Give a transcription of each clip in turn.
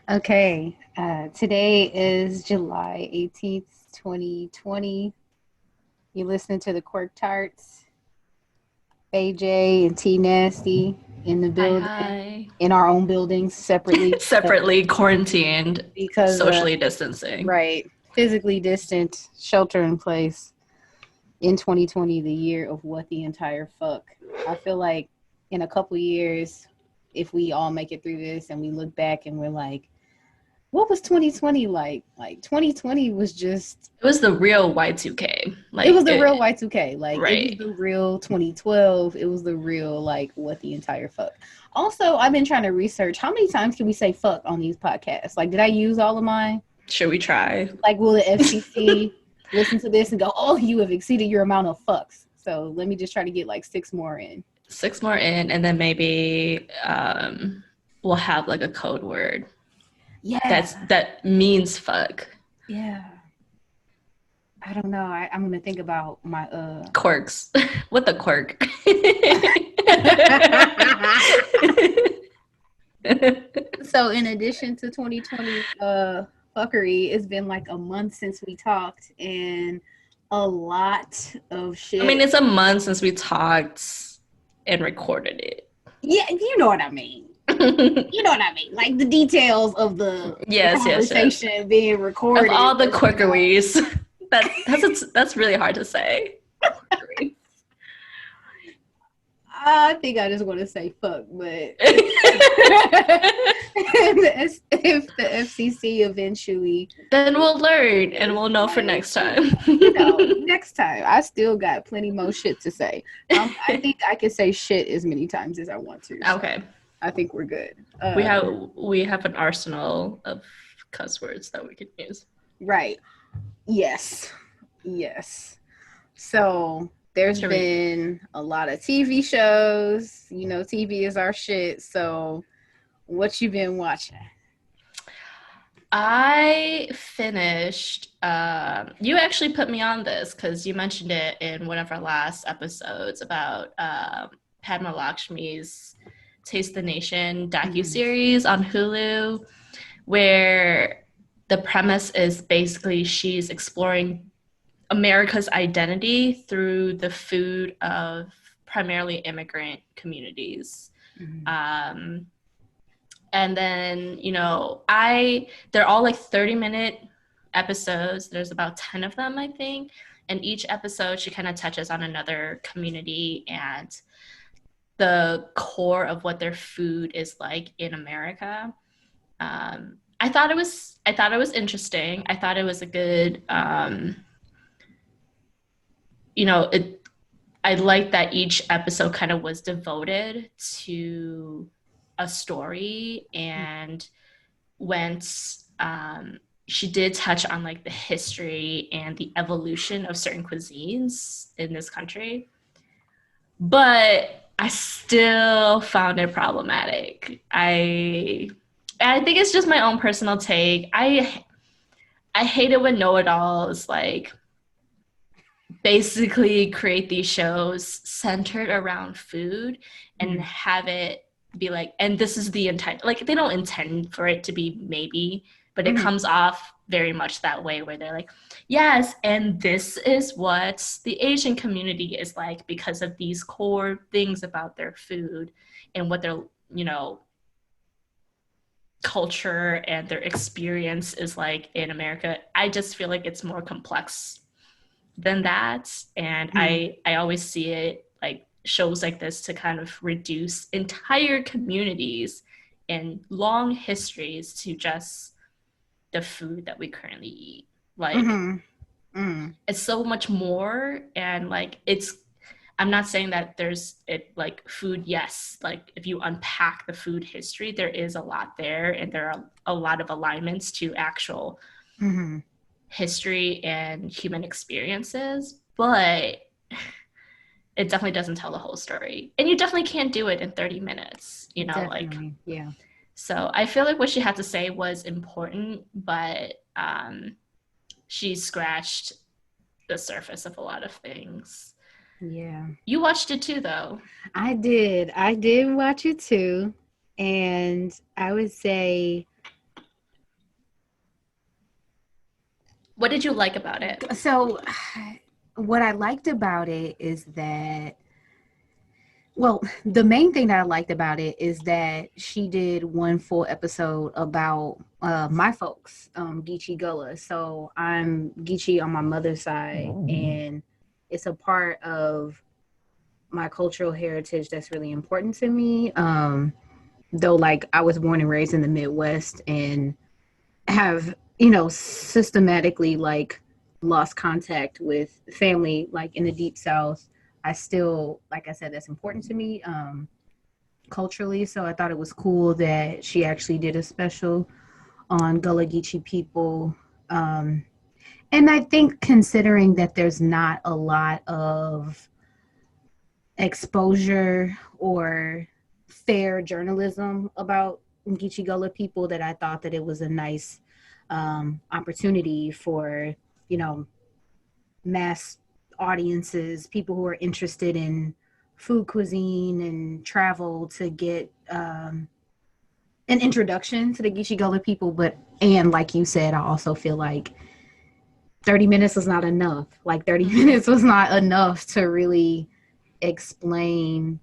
Okay, today is July 18th, 2020. You listening to the Quirk Tarts, AJ and T Nasty in the Hi, building, hi. in our own buildings separately Separately quarantined, because socially distancing. right, physically distant, shelter in place in 2020, the year of what the entire fuck. I feel like in a couple years, if we all make it through this and we look back and we're like, what was 2020 like? Like 2020 was just It was the real Y2K. it was Like the real it, Y2K. Like it was right. the real 2012. It was the real like what the entire fuck. Also, I've been trying to research how many times can we say fuck on these podcasts? Like did I use all of mine? Should we try? Like will the FCC listen to this and go, "Oh, you have exceeded your amount of fucks." So, let me just try to get like 6 more in. Six more in, and then maybe we'll have like a code word Yeah. that means fuck. Yeah. I don't know. I'm going to think about my Quirks. What the quirk? So in addition to 2020 fuckery, it's been like a month since we talked and a lot of I mean, shit. it's a month since we talked and recorded it. Yeah, you know what I mean. You know what I mean. Like the details of the Yes, yes, yes. conversation being Of recorded all the was, quirkeries, that's really hard to say. Quirkery. I think I just want to say fuck, but if the FCC eventually, Then we'll learn and we'll know for like, next time. next time, I still got plenty more shit to say. I think I can say shit as many times as I want to. So Okay. I think we're good. We have an arsenal of cuss words that we could use. Right. Yes. Yes. So there's Should we been a lot of TV shows. You know, TV is our shit. So what you been watching? I finished. You actually put me on this because you mentioned it in one of our last episodes about Padma Lakshmi's Taste the Nation Mhm. docuseries on Hulu, where the premise is basically she's exploring America's identity through the food of primarily immigrant communities. Mhm. Um, and then they're all like 30-minute episodes. There's about 10 of them, I think, and each episode she kind of touches on another community and the core of what their food is like in America. I thought it was interesting. I thought it was a good it I like that each episode kind of was devoted to a story and went she did touch on like the history and the evolution of certain cuisines in this country, but I still found it problematic. I think it's just my own personal take. I hate it when know-it-alls like basically create these shows centered around food and Mhm. have it be like, and this is the intent. Like they don't intend for it to be maybe, but it Mhm. comes off very much that way where they're like, yes, and this is what the Asian community is like because of these core things about their food and what their, you know, culture and their experience is like in America. I just feel like it's more complex than that. And Mhm. I always see it like shows like this to kind of reduce entire communities and long histories to just the food that we currently eat. Like Mhm. Mhm. it's so much more, and like it's I'm not saying that there's it like food, yes, like if you unpack the food history, there is a lot there and there are a lot of alignments to actual Mhm. history and human experiences, but it definitely doesn't tell the whole story. And you definitely can't do it in 30 minutes, like. Definitely. Yeah. So I feel like what she had to say was important, but she scratched the surface of a lot of things. Yeah. You watched it too, though. I did. I did watch it too. And I would say What did you like about it? So, what I liked about it is that, well, the main thing that I liked about it is that she did one full episode about my folks, Geechee Gullah. So I'm Geechee on my mother's side, and it's a part of my cultural heritage that's really important to me. Though, like, I was born and raised in the Midwest and have, systematically, like, lost contact with family, like, in the deep South. I still, like I said, that's important to me culturally. So I thought it was cool that she actually did a special on Gullah Geechee people. Um, and I think considering that there's not a lot of exposure or fair journalism about Geechee Gullah people, that I thought that it was a nice opportunity for, you know, mass audiences, people who are interested in food cuisine and travel, to get an introduction to the Geechee Gullah people. But, and like you said, I also feel like 30 minutes was not enough. Like 30 minutes was not enough to really explain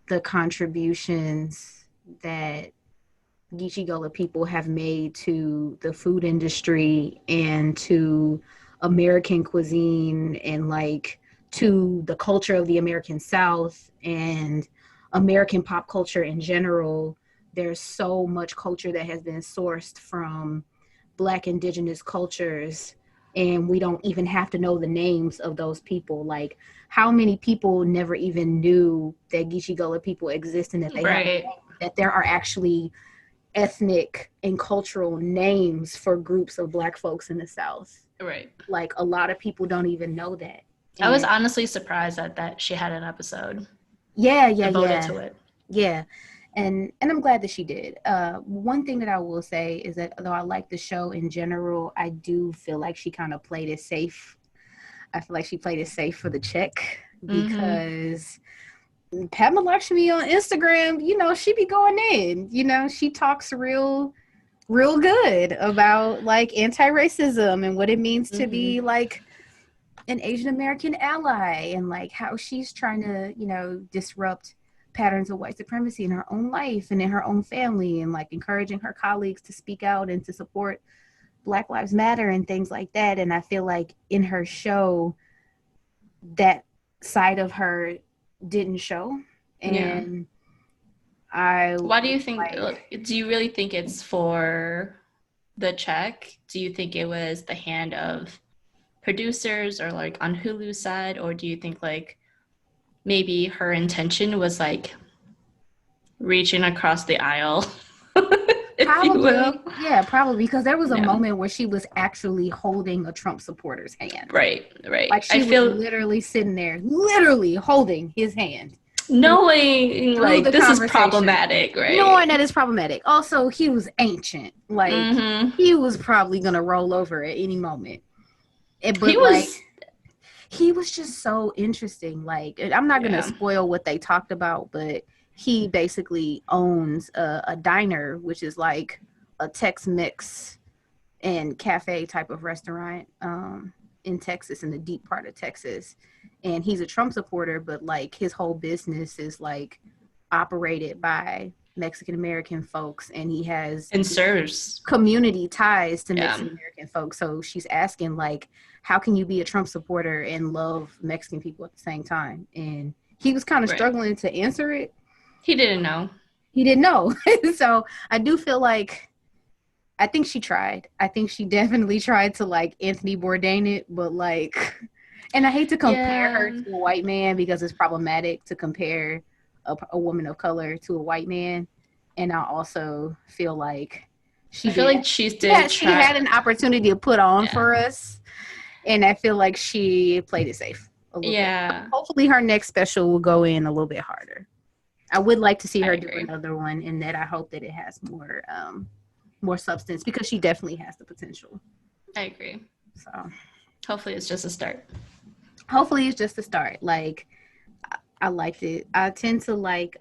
the contributions that Geechee Gullah people have made to the food industry and to American cuisine, and like to the culture of the American South and American pop culture in general. There's so much culture that has been sourced from Black indigenous cultures, and we don't even have to know the names of those people. Like, how many people never even knew that Geechee Gullah people exist, and that they have, that there are actually ethnic and cultural names for groups of Black folks in the South. Right. Like, a lot of people don't even know that. I was honestly surprised that she had an episode. Devoted to it. Yeah. And I'm glad that she did. One thing that I will say is that though I like the show in general, I do feel like she kind of played it safe. I feel like she played it safe for the check, because Padma Lakshmi on Instagram, she be going in. She talks real good about, like, anti-racism and what it means to be, like, an Asian American ally, and like how she's trying to, disrupt patterns of white supremacy in her own life and in her own family, and like encouraging her colleagues to speak out and to support Black Lives Matter and things like that. And I feel like in her show, that side of her didn't show. And why do you think, do you really think it's for the check? Do you think it was the hand of producers, or like on Hulu's side, or do you think like maybe her intention was like reaching across the aisle? Probably, yeah, probably, because there was a moment where she was actually holding a Trump supporter's hand. Right. Like, she was literally sitting there, literally holding his hand, knowing like this is problematic, right? Knowing that it's problematic. Also, he was ancient. Like, he was probably gonna roll over at any moment. But he was just so interesting. Like, I'm not gonna spoil what they talked about, but he basically owns a diner, which is like a Tex-Mex and cafe type of restaurant in Texas, in the deep part of Texas. And he's a Trump supporter, but like his whole business is like operated by Mexican American folks, and he has and serves community ties to Mexican American folks. So she's asking, like, how can you be a Trump supporter and love Mexican people at the same time? And he was kind of struggling to answer it. He didn't know. So I do feel like, I think she tried. I think she definitely tried to, like, Anthony Bourdain it, but like, and I hate to compare her to a white man, because it's problematic to compare a woman of color to a white man. And I also feel like she had an opportunity to put on for us, and I feel like she played it safe a little bit. Hopefully her next special will go in a little bit harder. I would like to see her do another one, and that I hope that it has more substance, because she definitely has the potential. I agree. So hopefully it's just a start. Like, I liked it. I tend to like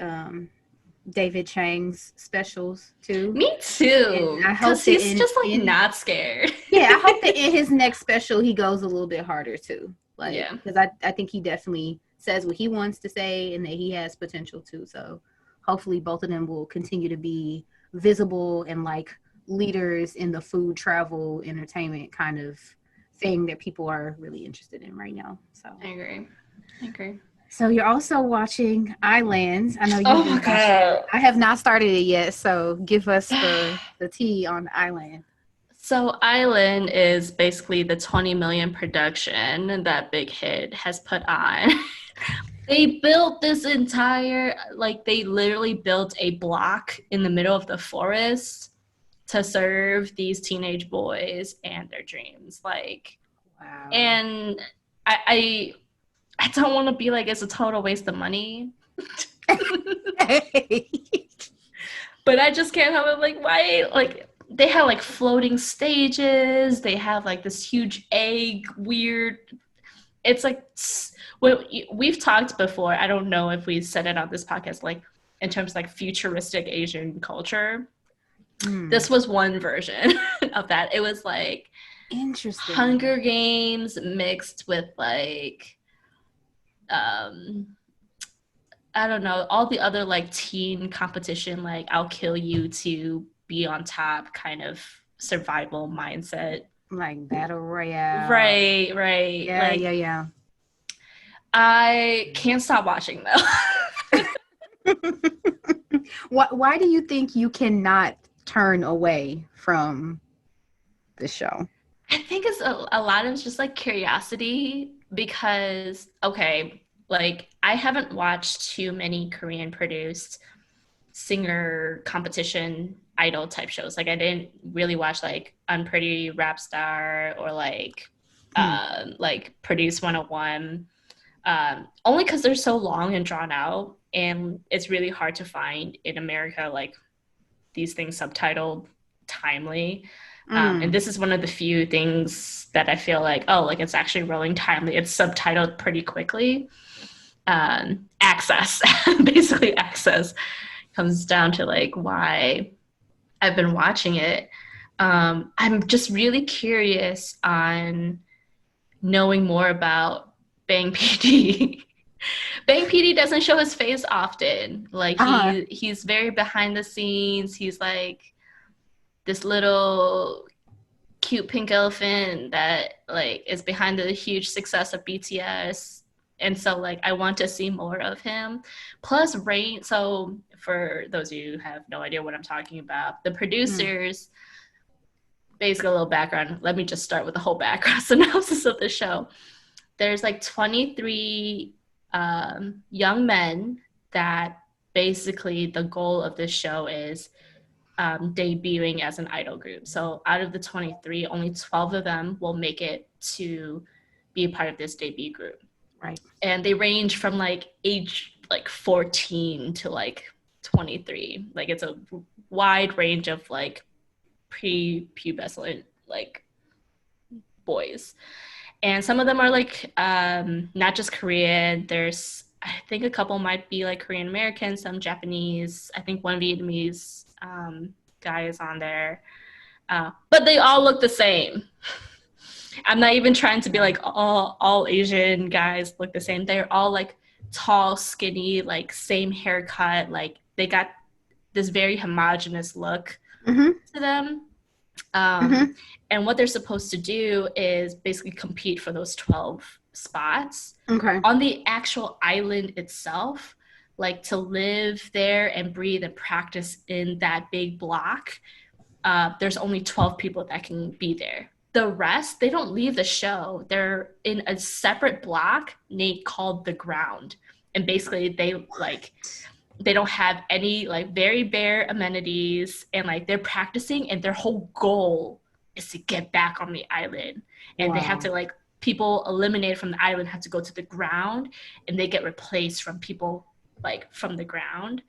David Chang's specials too. Me And too, I hope because that he's just like in not scared. yeah, I hope that in his next special he goes a little bit harder too. Like, Yeah, because I think he definitely says what he wants to say and that he has potential too. So hopefully both of them will continue to be visible and like leaders in the food, travel, entertainment kind of thing that people are really interested in right now. So I agree. I agree. so you're also watching Islands. I know you've Oh been my watching it. god. I have not started it yet, so give us the tea on Island. So Island is basically the 20 million production that Big Hit has put on. They built this entire, like, they literally built a block in the middle of the forest to serve these teenage boys and their dreams. Like, Wow. and I, I don't want to be like it's a total waste of money, but I just can't help it. Like, why? Like, they have like floating stages. They have like this huge egg, weird. It's like what we've talked before. I don't know if we said it on this podcast, like in terms of like futuristic Asian culture. Mm, This was one version of that. It was like interesting. Hunger Games mixed with like um I don't know, all the other like teen competition, like I'll kill you to be on top kind of survival mindset. Like battle royale. Right, right. Yeah, yeah, Like yeah. I can't stop watching though. Why do you think you cannot turn away from the show? I think it's a lot of just like curiosity because, okay, like I haven't watched too many Korean produced singer competition idol type shows. Like I didn't really watch like Unpretty Rap Star or Hmm. like Produce 101. Only because they're so long and drawn out and it's really hard to find in America like these things subtitled timely. And Mm. this is one of the few things that I feel like, oh, like it's actually rolling timely. It's subtitled pretty quickly. Access, basically access comes down to like why I've been watching it. I'm just really curious on knowing more about Bang PD. Bang PD doesn't show his face often. Like Uh-huh. he's very behind the scenes. He's like this little cute pink elephant that like is behind the huge success of BTS. And so like I want to see more of him. Plus Rain, so for those of you who have no idea what I'm talking about, the Mm. producers, basically a little background. Let me just start with the whole background synopsis of the show. There's like 23 young men that basically the goal of this show is debuting as an idol group. So out of the 23, only 12 of them will make it to be a part of this debut group. Right. And they range from like age like 14 to like 23. Like it's a wide range of like pre-pubescent like boys. And some of them are like not just Korean. There's I think a couple might be like Korean American, some Japanese. I think one Vietnamese guy is on there. But they all look the same. I'm not even trying to be Yeah. like all Asian guys look the same. They're all like tall, skinny, like same haircut. Like they got this very homogenous look Mm-hmm. to them. Um, Mm-hmm. and what they're supposed to do is basically compete for those 12 spots Okay. on the actual island itself, like to live there and breathe and practice in that big block. There's only 12 people that can be there. The rest, they don't leave the show. They're in a separate block called the ground. And basically they like they don't have any like very bare amenities and like they're practicing and their whole goal is to get back on the island and they have Wow. to like people eliminated from the island have to go to the ground and they get replaced from people like from the ground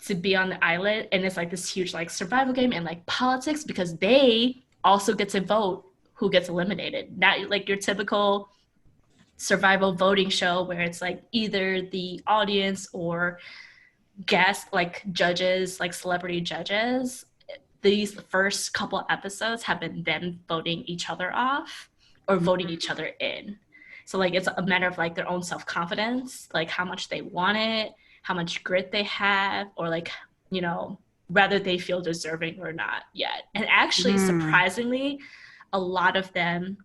to be on the island and it's like this huge like survival game and like politics because they also get to vote who gets eliminated not like your typical survival voting show where it's like either the audience or guests, like judges, like celebrity judges, these first couple episodes have been them voting each other off or voting each other in. So like it's a matter of like their own self-confidence, like how much they want it, how much grit they have, or like, you know, whether they feel deserving or not yet. And actually, surprisingly, a lot of them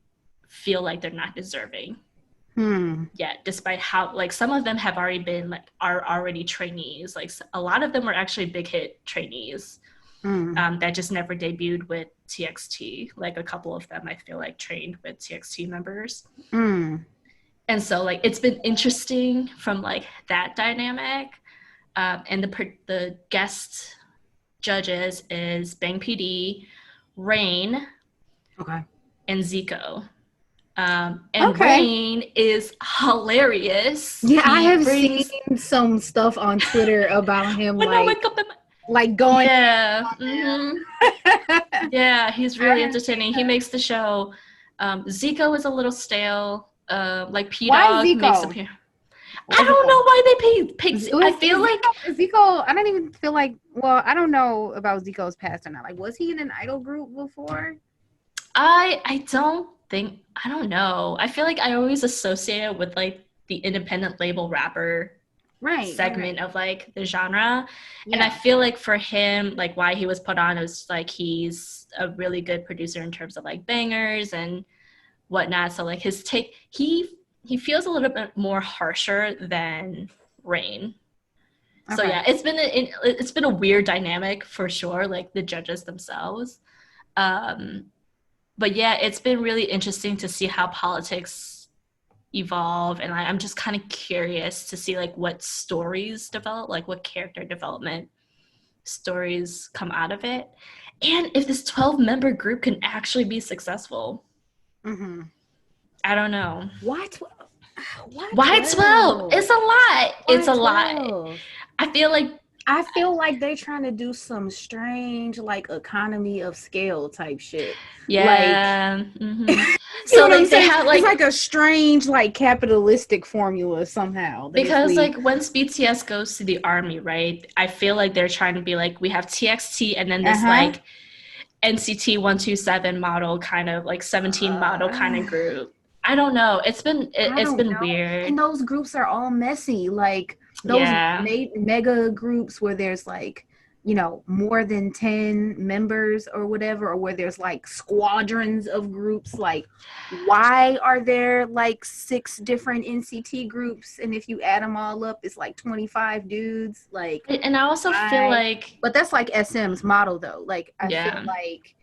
feel like they're not deserving yet, despite how like some of them have already been like are already trainees. Like a lot of them were actually big hit trainees that just never debuted with TXT. Like a couple of them I feel like trained with TXT members. And so like it's been interesting from like that dynamic. And the guest judges is Bang PD, Rain, and Zico. And Rain is hilarious. Yeah, I have seen some stuff on Twitter about him, like going. Yeah, yeah, he's really entertaining. He makes the show. Zico is a little stale. Like P Dog makes appearance. I don't know why they picked. I feel like Zico. I don't even feel like. Well, I don't know about Zico's past or not. Like, was he in an idol group before? I don't think. I don't know. I feel like I always associate it with like the independent label rapper segment of like the genre. And I feel like for him, like why he was put on is like he's a really good producer in terms of like bangers and whatnot. So like his take, he feels a little bit more harsher than Rain. So yeah, it's been a weird dynamic for sure, like the judges themselves. But yeah, it's been really interesting to see how politics evolve, and I'm just kind of curious to see like what stories develop, like what character development stories come out of it, and if this 12-member group can actually be successful. I don't know. Why 12? Why 12? It's a lot. It's a lot. I feel like they're trying to do some strange like economy of scale type shit. Yeah. Like, so like they have like it's like a strange like capitalistic formula somehow. Because like once BTS goes to the army, right? I feel like they're trying to be like we have TXT and then this like NCT 127 model kind of like 17 model kind of group. I don't know. It's been weird. And those groups are all messy. Like those mega groups where there's like, you know, more than 10 members or whatever, or where there's like squadrons of groups. Like, why are there like 6 different NCT groups? And if you add them all up, it's like 25 dudes. Like, and I also feel like, but that's like SM's model though. Like, I feel like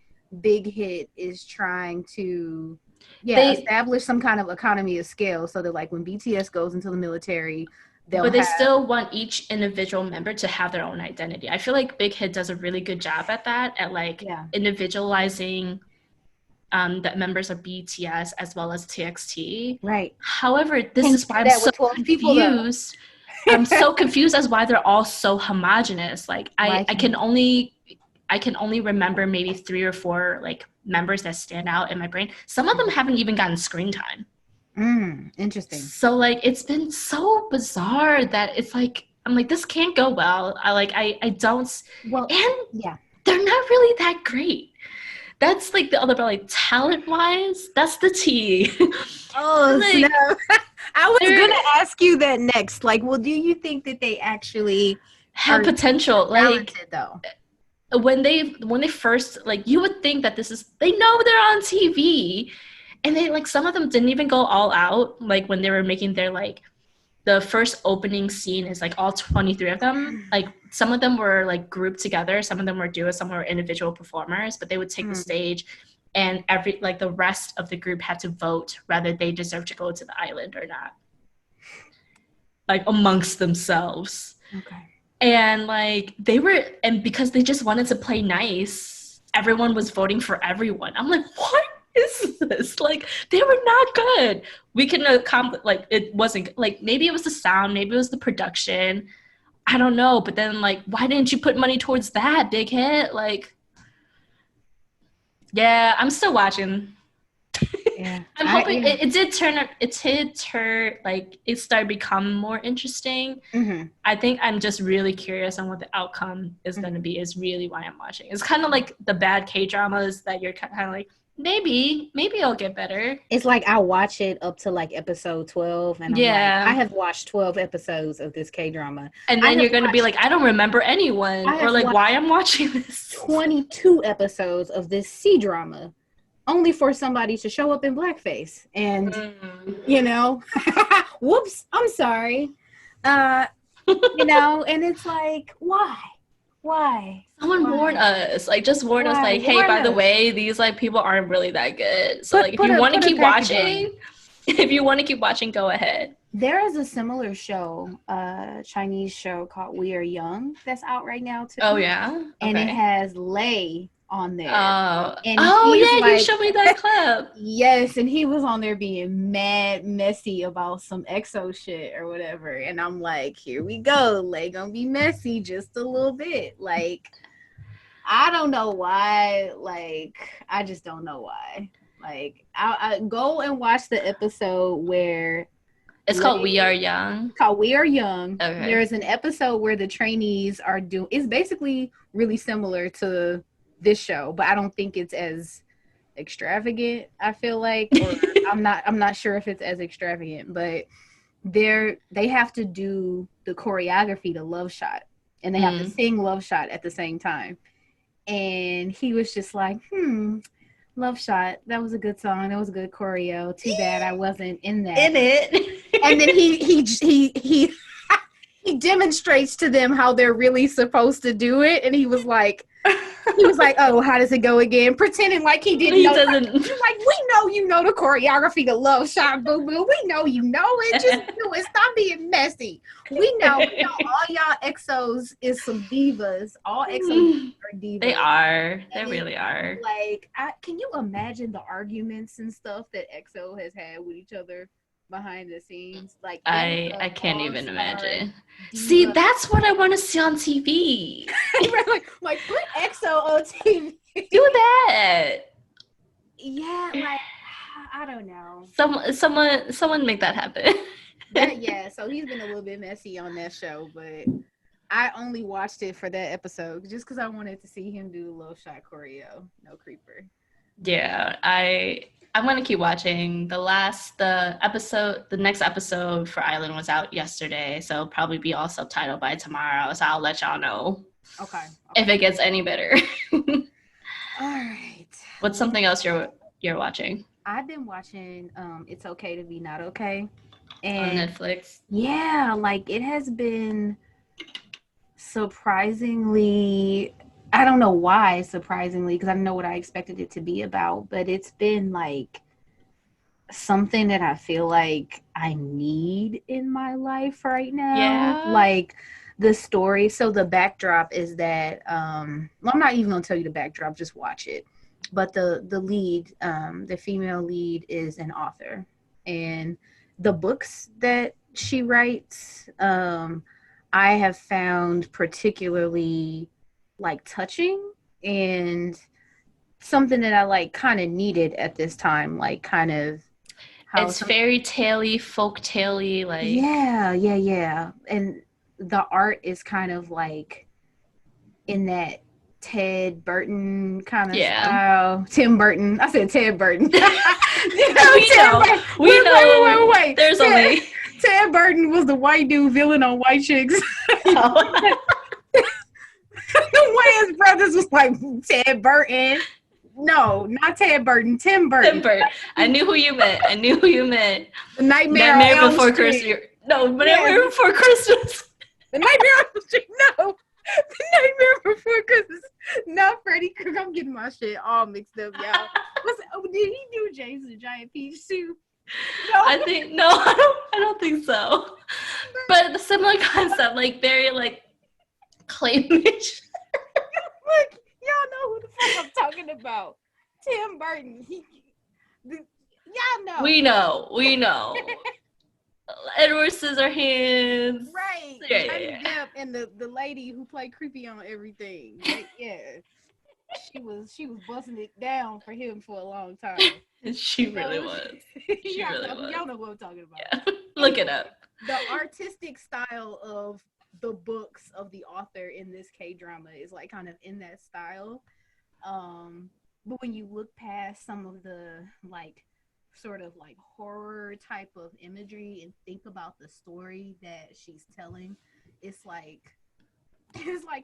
Big Hit is trying to establish some kind of economy of scale so that like when BTS goes into the military, they still want each individual member to have their own identity. I feel like Big Hit does a really good job at that, at like individualizing that members of BTS as well as TXT. Right. However, this is why I'm so confused. I'm so confused as why they're all so homogenous. Like I can only remember maybe 3 or 4 like members that stand out in my brain. Some of them haven't even gotten screen time. Interesting. So like it's been so bizarre that it's like I'm like this can't go well. I don't. Well, and they're not really that great. That's like the other part. Like talent wise, that's the T. Oh like, no! I was gonna ask you that next. Like, well, do you think that they actually have potential? Talented, like though. When they first like you would think that they know they're on TV. And they like some of them didn't even go all out. Like when they were making their like the first opening scene is like all 23 of them. Like some of them were like grouped together, some of them were duos, some were individual performers, but they would take the stage and the rest of the group had to vote whether they deserve to go to the island or not. Like amongst themselves. Okay. And like and because they just wanted to play nice, everyone was voting for everyone. I'm like, what is this? Like they were not good. We can like it wasn't like maybe it was the sound, maybe it was the production. I don't know, but then like why didn't you put money towards that, Big Hit? Like yeah, I'm still watching. Yeah. I'm hoping it did turn. Like it started becoming more interesting. Mm-hmm. I think I'm just really curious on what the outcome is going to be. Is really why I'm watching. It's kind of like the bad K dramas that you're kind of like maybe it'll get better. It's like I watch it up to like episode 12 and I'm like, I have watched 12 episodes of this K-drama. And then you're going to be like, I don't remember anyone, or like, why I'm watching this. 22 episodes of this C-drama only for somebody to show up in blackface. And, you know, whoops, I'm sorry. You know, and it's like, why? Someone warn us, like just warn us, like, hey, by the way, these like people aren't really that good. So like, if you want to keep watching, go ahead. There is a similar show, Chinese show called We Are Young that's out right now too. Oh yeah, okay. And it has Lay on there. You showed me that clip. Yes, and he was on there being mad messy about some EXO shit or whatever, and I'm like, here we go, Lay gonna be messy just a little bit. Like, I don't know why. Like, I just don't know why. Like, I go and watch the episode where it's called We Are Young. It's called We Are Young. Okay. There's an episode where the trainees are doing. It's basically really similar to this show, but I don't think it's as extravagant. I feel like, or I'm not sure if it's as extravagant, but they have to do the choreography to Love Shot, and they have to sing Love Shot at the same time. And he was just like, Love Shot, that was a good song, that was a good choreo. Too bad I wasn't in it. And then he demonstrates to them how they're really supposed to do it, and he was like, oh, how does it go again? Pretending like he didn't know. He's like, we know you know the choreography to Love Shot, boo boo. We know you know it. Just do it. Stop being messy. We know all y'all EXOs is some divas. All EXOs are divas. They are. They really are. Like, can you imagine the arguments and stuff that EXO has had with each other behind the scenes? Like, I can't even imagine. See, that's what I want to see on TV. like put EXO on TV. Do that. Yeah, like, I don't know. Someone make that happen. So he's been a little bit messy on that show, but I only watched it for that episode just because I wanted to see him do Love Shot choreo. No creeper. Yeah, I'm gonna keep watching. The next episode for Island was out yesterday, so it'll probably be all subtitled by tomorrow. So I'll let y'all know. Okay. If it gets any better. All right. What's something else you're watching? I've been watching It's Okay to Be Not Okay. And on Netflix. Yeah, like it has been surprisingly, I don't know why surprisingly, because I don't know what I expected it to be about, but it's been like something that I feel like I need in my life right now. Yeah. Like the story. So the backdrop is that I'm not even gonna tell you the backdrop, just watch it. But the lead, the female lead is an author, and the books that she writes, I have found particularly like touching and something that I like kind of needed at this time, like kind of how it's fairy tale-y, folk tale-y, like yeah. And the art is kind of like in that Ted Burton kind of style. Tim Burton. I said Ted Burton. We know. Wait. There's only Ted Burton was the white dude villain on White Chicks. The Wayans brothers was like Ted Burton. No, not Ted Burton. Tim Burton. I knew who you meant. The Nightmare Before Christmas. No, Nightmare Before Christmas. The Nightmare on Elm Street. No. The Nightmare Before Christmas. Not Freddy Krueger. I'm getting my shit all mixed up, y'all. Did he do James the Giant Peach too? No. I don't think so. But the similar concept, like very like claymation. Look, y'all know who the fuck I'm talking about. Tim Burton. Y'all know. We know. Edward Scissorhands. Right. Yeah. And the lady who played creepy on everything. Like, yeah. she was busting it down for him for a long time. She really was. She really was. Y'all know what I'm talking about. Yeah. Look it up. The artistic style of the books of the author in this K-drama is like kind of in that style. But when you look past some of the like sort of like horror type of imagery and think about the story that she's telling, it's like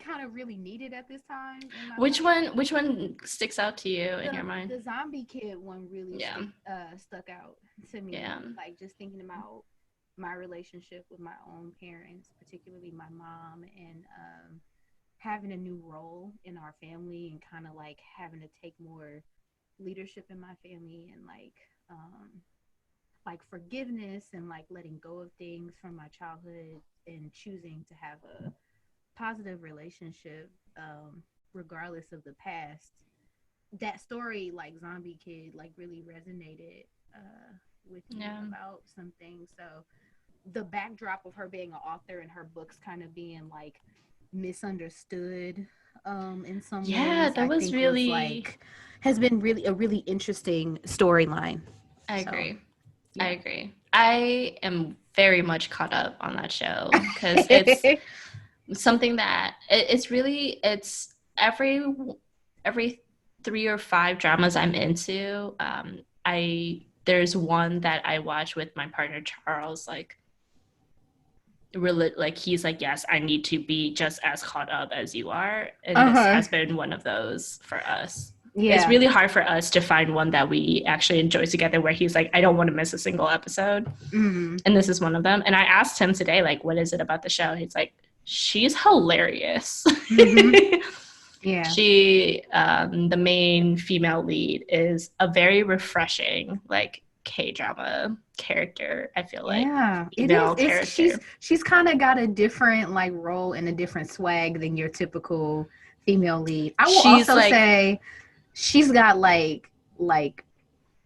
kind of really needed at this time. Which one sticks out to you in your mind? The zombie kid one really stuck out to me. Yeah. Like just thinking about my relationship with my own parents, particularly my mom, and having a new role in our family and kind of like having to take more leadership in my family and like forgiveness and like letting go of things from my childhood and choosing to have a positive relationship regardless of the past. That story, like Zombie Kid, like really resonated with me about some things. So the backdrop of her being an author and her books kind of being like misunderstood in some ways, that was really like has been really a really interesting storyline. I agree. I am very much caught up on that show because it's something that it's every 3 or 5 dramas I'm into. There's one that I watch with my partner Charles, like really, like he's like, yes, I need to be just as caught up as you are, and this has been one of those for us. It's really hard for us to find one that we actually enjoy together where he's like, I don't want to miss a single episode. And this is one of them. And I asked him today, like, what is it about the show? He's like, she's hilarious. Yeah. She the main female lead is a very refreshing like K-drama character. I feel like it is. She's kind of got a different like role and a different swag than your typical female lead. I will also say she's got like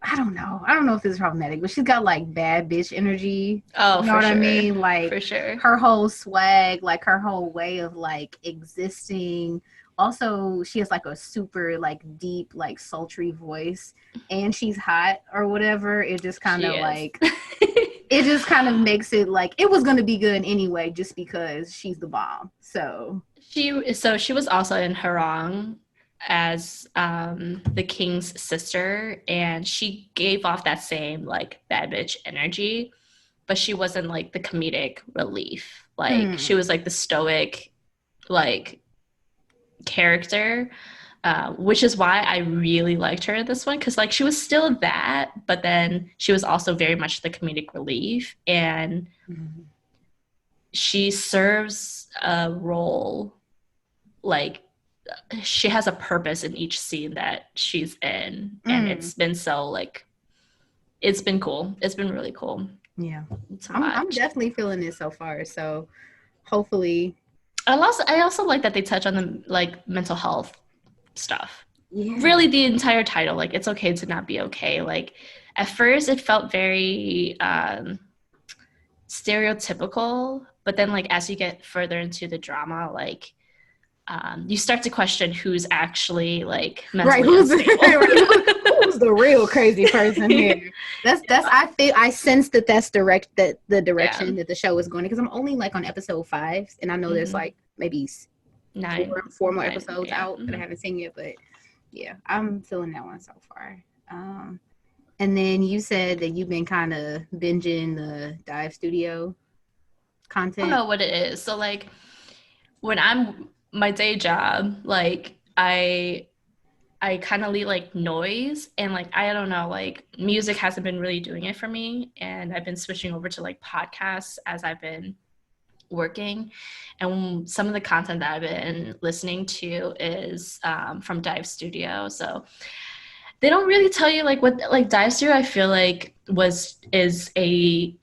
I don't know if this is problematic, but she's got like bad bitch energy. Oh, you know what I mean? Like for sure. Her whole swag, like her whole way of like existing. Also, she has like a super like deep, like sultry voice, and she's hot or whatever. It just kind of like it just kind of makes it like it was gonna be good anyway, just because she's the bomb. So she was also in Harang as the king's sister, and she gave off that same like bad bitch energy, but she wasn't like the comedic relief. Like she was like the stoic like character, which is why I really liked her in this one, because like she was still that, but then she was also very much the comedic relief, and she serves a role, like she has a purpose in each scene that she's in, and it's been so like it's been cool. It's been really cool. Yeah, I'm definitely feeling it so far. So hopefully. I also like that they touch on the like mental health stuff. Yeah. Really, the entire title, like it's okay to not be okay. Like at first, it felt very stereotypical, but then like as you get further into the drama, like you start to question who's actually like mentally unstable. Who's the real crazy person here? I sense that's the direction that the show is going, because I'm only like on episode 5, and I know there's like maybe 4 more episodes out that I haven't seen yet, but yeah, I'm feeling that one so far. And then you said that you've been kind of binging the Dive Studio content. I don't know what it is. So like when I'm my day job, like I kind of need like noise, and like I don't know, like music hasn't been really doing it for me, and I've been switching over to like podcasts as I've been working, and some of the content that I've been listening to is from Dive Studio. So they don't really tell you like what like Dive Studio I feel like is a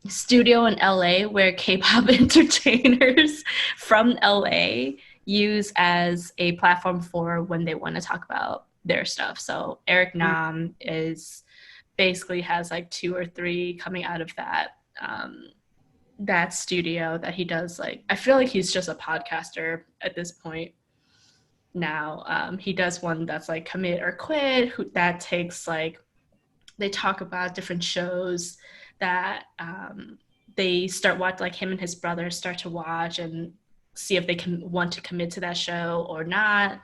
studio in LA where K-pop entertainers from LA use as a platform for when they want to talk about their stuff. So Eric Nam basically has like 2 or 3 coming out of that studio that he does. Like I feel like he's just a podcaster at this point. now. He does one that's like Commit or Quit, that takes like, they talk about different shows that they start watch, like him and his brother start to watch and see if they can want to commit to that show or not.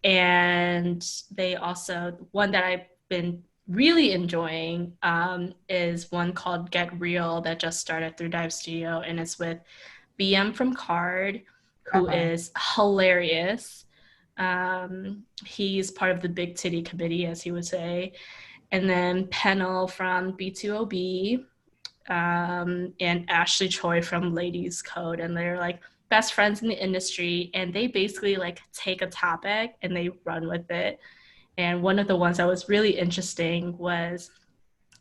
And they also, one that I've been really enjoying is one called Get Real that just started through Dive Studio, and it's with BM from Card, who is hilarious. He's part of the Big Titty Committee, as he would say. And then Pennell from B2OB, and Ashley Choi from Ladies Code. And they're like best friends in the industry, and they basically like take a topic and they run with it. And one of the ones that was really interesting was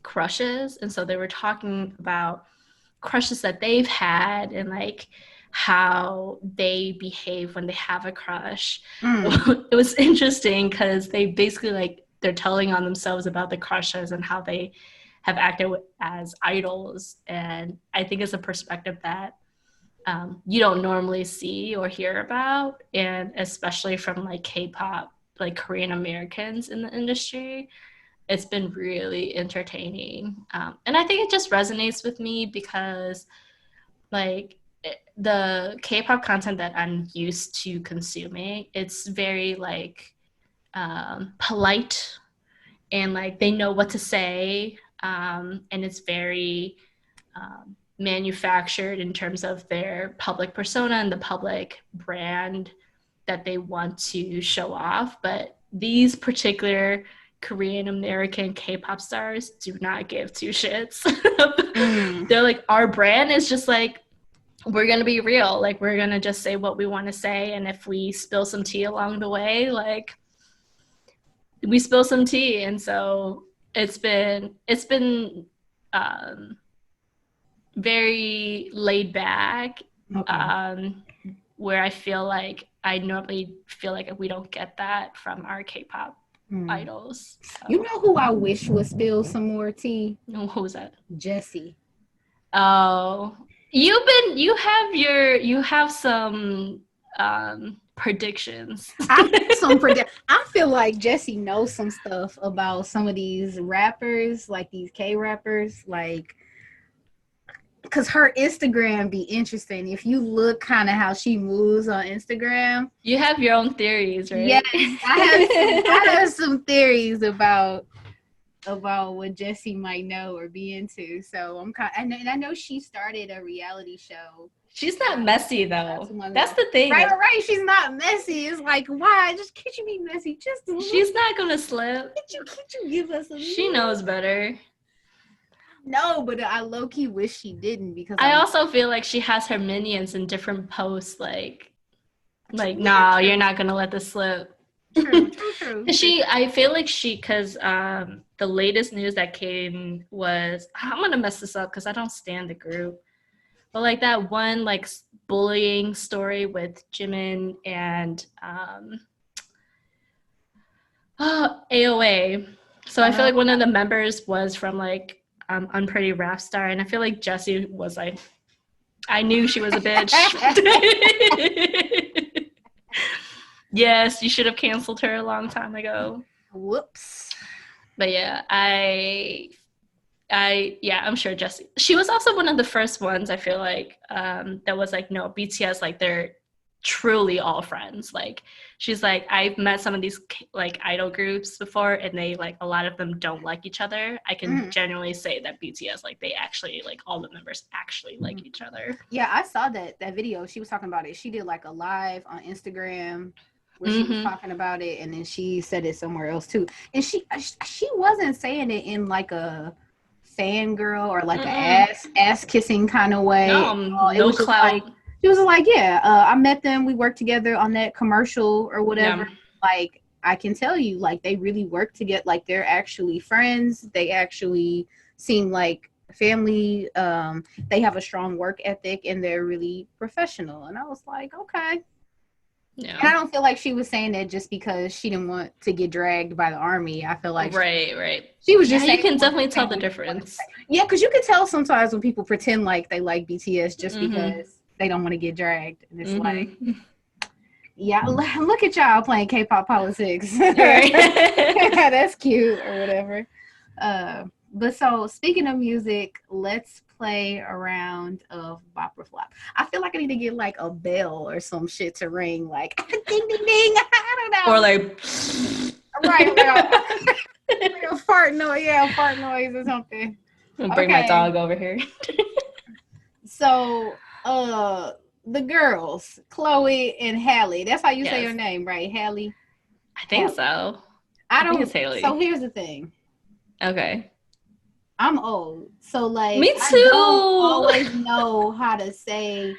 crushes. And so they were talking about crushes that they've had and like how they behave when they have a crush. It was interesting because they basically like, they're telling on themselves about the crushes and how they have acted as idols. And I think it's a perspective that you don't normally see or hear about, and especially from like K-pop, like Korean Americans in the industry. It's been really entertaining. And I think it just resonates with me because like the K-pop content that I'm used to consuming, it's very like polite, and like they know what to say, and it's very manufactured in terms of their public persona and the public brand that they want to show off. But these particular Korean American K-pop stars do not give two shits. They're like, our brand is just like, we're going to be real. Like, we're going to just say what we want to say. And if we spill some tea along the way, like, we spill some tea. And so it's been very laid back, where I feel like I normally feel like we don't get that from our K-pop idols. So. You know who I wish would spill some more tea? Who was that? Jessie. Oh, you have some predictions. I feel like Jessie knows some stuff about some of these rappers, like these K rappers, like, because her Instagram be interesting. If you look kind of how she moves on Instagram. You have your own theories, right? Yes, I have some theories about what Jessie might know or be into. So I'm and I know she started a reality show. She's not messy though. That's the thing. Right. She's not messy. It's like, why? Just can't you be messy? Just a little. She's not gonna slip. Can't you give us a little? She knows better. No, but I low-key wish she didn't, because I also feel like she has her minions in different posts, like no, you're not gonna let this slip. True. I feel like because the latest news that came was, I'm gonna mess this up because I don't stand the group, but like that one like bullying story with Jimin and AOA. So I feel like one of the members was from like Unpretty Rap Star, and I feel like Jessie was like, I knew she was a bitch. Yes, you should have canceled her a long time ago. Whoops. But yeah, I'm sure Jessie. She was also one of the first ones, I feel like, that was like, no, BTS, like they're truly all friends. Like she's like, I've met some of these like idol groups before, and they like, a lot of them don't like each other. I can genuinely say that BTS, like they actually, like all the members actually like each other. Yeah, I saw that video. She was talking about it. She did like a live on Instagram where she was talking about it, and then she said it somewhere else too. And she wasn't saying it in like a fangirl or like a ass kissing kind of way. No clout. She was like, yeah, I met them. We worked together on that commercial or whatever. Yeah. Like, I can tell you, like, they really work together. Like, they're actually friends. They actually seem like family. They have a strong work ethic, and they're really professional. And I was like, okay. Yeah. And I don't feel like she was saying that just because she didn't want to get dragged by the army. I feel like right. She was just saying, you can definitely tell the difference. Yeah, because you can tell sometimes when people pretend like they like BTS just because they don't want to get dragged. And it's like, Yeah, look at y'all playing K-pop politics. Right. That's cute or whatever. But so speaking of music, let's play a round of bop or flop. I feel like I need to get like a bell or some shit to ring, like ding ding ding. I don't know. Or like Right, like a fart noise, yeah, a fart noise or something. I'll bring my Okay, dog over here. so the girls, Chloe and Hallie. That's how you say your Yes. name, right? Hallie. I think Hallie. so. I think it's don't. So Haley. here's the thing. Okay. I'm old, so like Me I don't too. always know how to say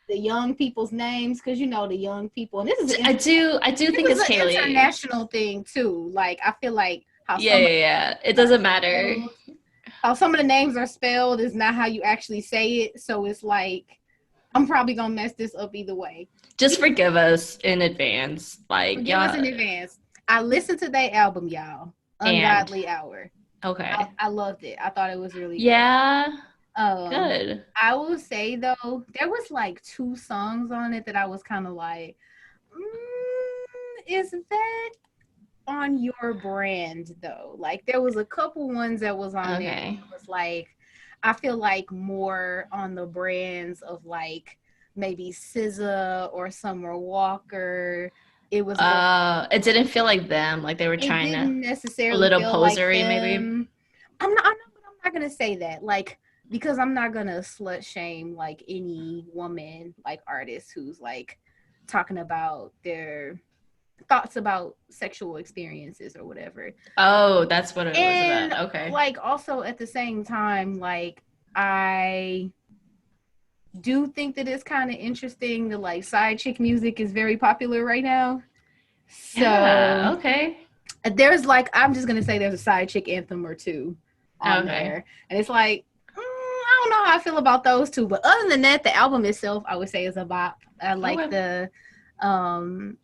the young people's names because you know the young people, and I do this think is it's an Haley. international thing too. Like I feel like how Yeah, some of yeah, the yeah. It names are doesn't matter. spelled, how some of the names are spelled is not how you actually say it. So it's like I'm probably gonna mess this up either way. Just forgive us in advance. Like, Forgive us yeah. in advance. I listened to their album, y'all. And Ungodly Hour. okay. I loved it. I thought it was really good. Yeah. Um, Good. I will say though, there was like 2 songs on it that I was kind of like, is that on your brand though? Like there was a couple ones that was on there Okay. that was like, I feel like more on the brands of like maybe SZA or Summer Walker. It was going. It didn't feel like them. Like they were It trying to didn't a necessarily little feel like posery, maybe. them. I'm not gonna say that. Like, because I'm not gonna slut shame like any woman, like artist who's like talking about their thoughts about sexual experiences or whatever. Oh, that's what it was And about. Okay. like also at the same time, like I do think that it's kind of interesting that like side chick music is very popular right now. So Yeah. Okay. there's like I'm just gonna say there's a side chick anthem or two on Okay. there, and it's like I don't know how I feel about those two, but other than that, the album itself I would say is a bop. I like Okay. um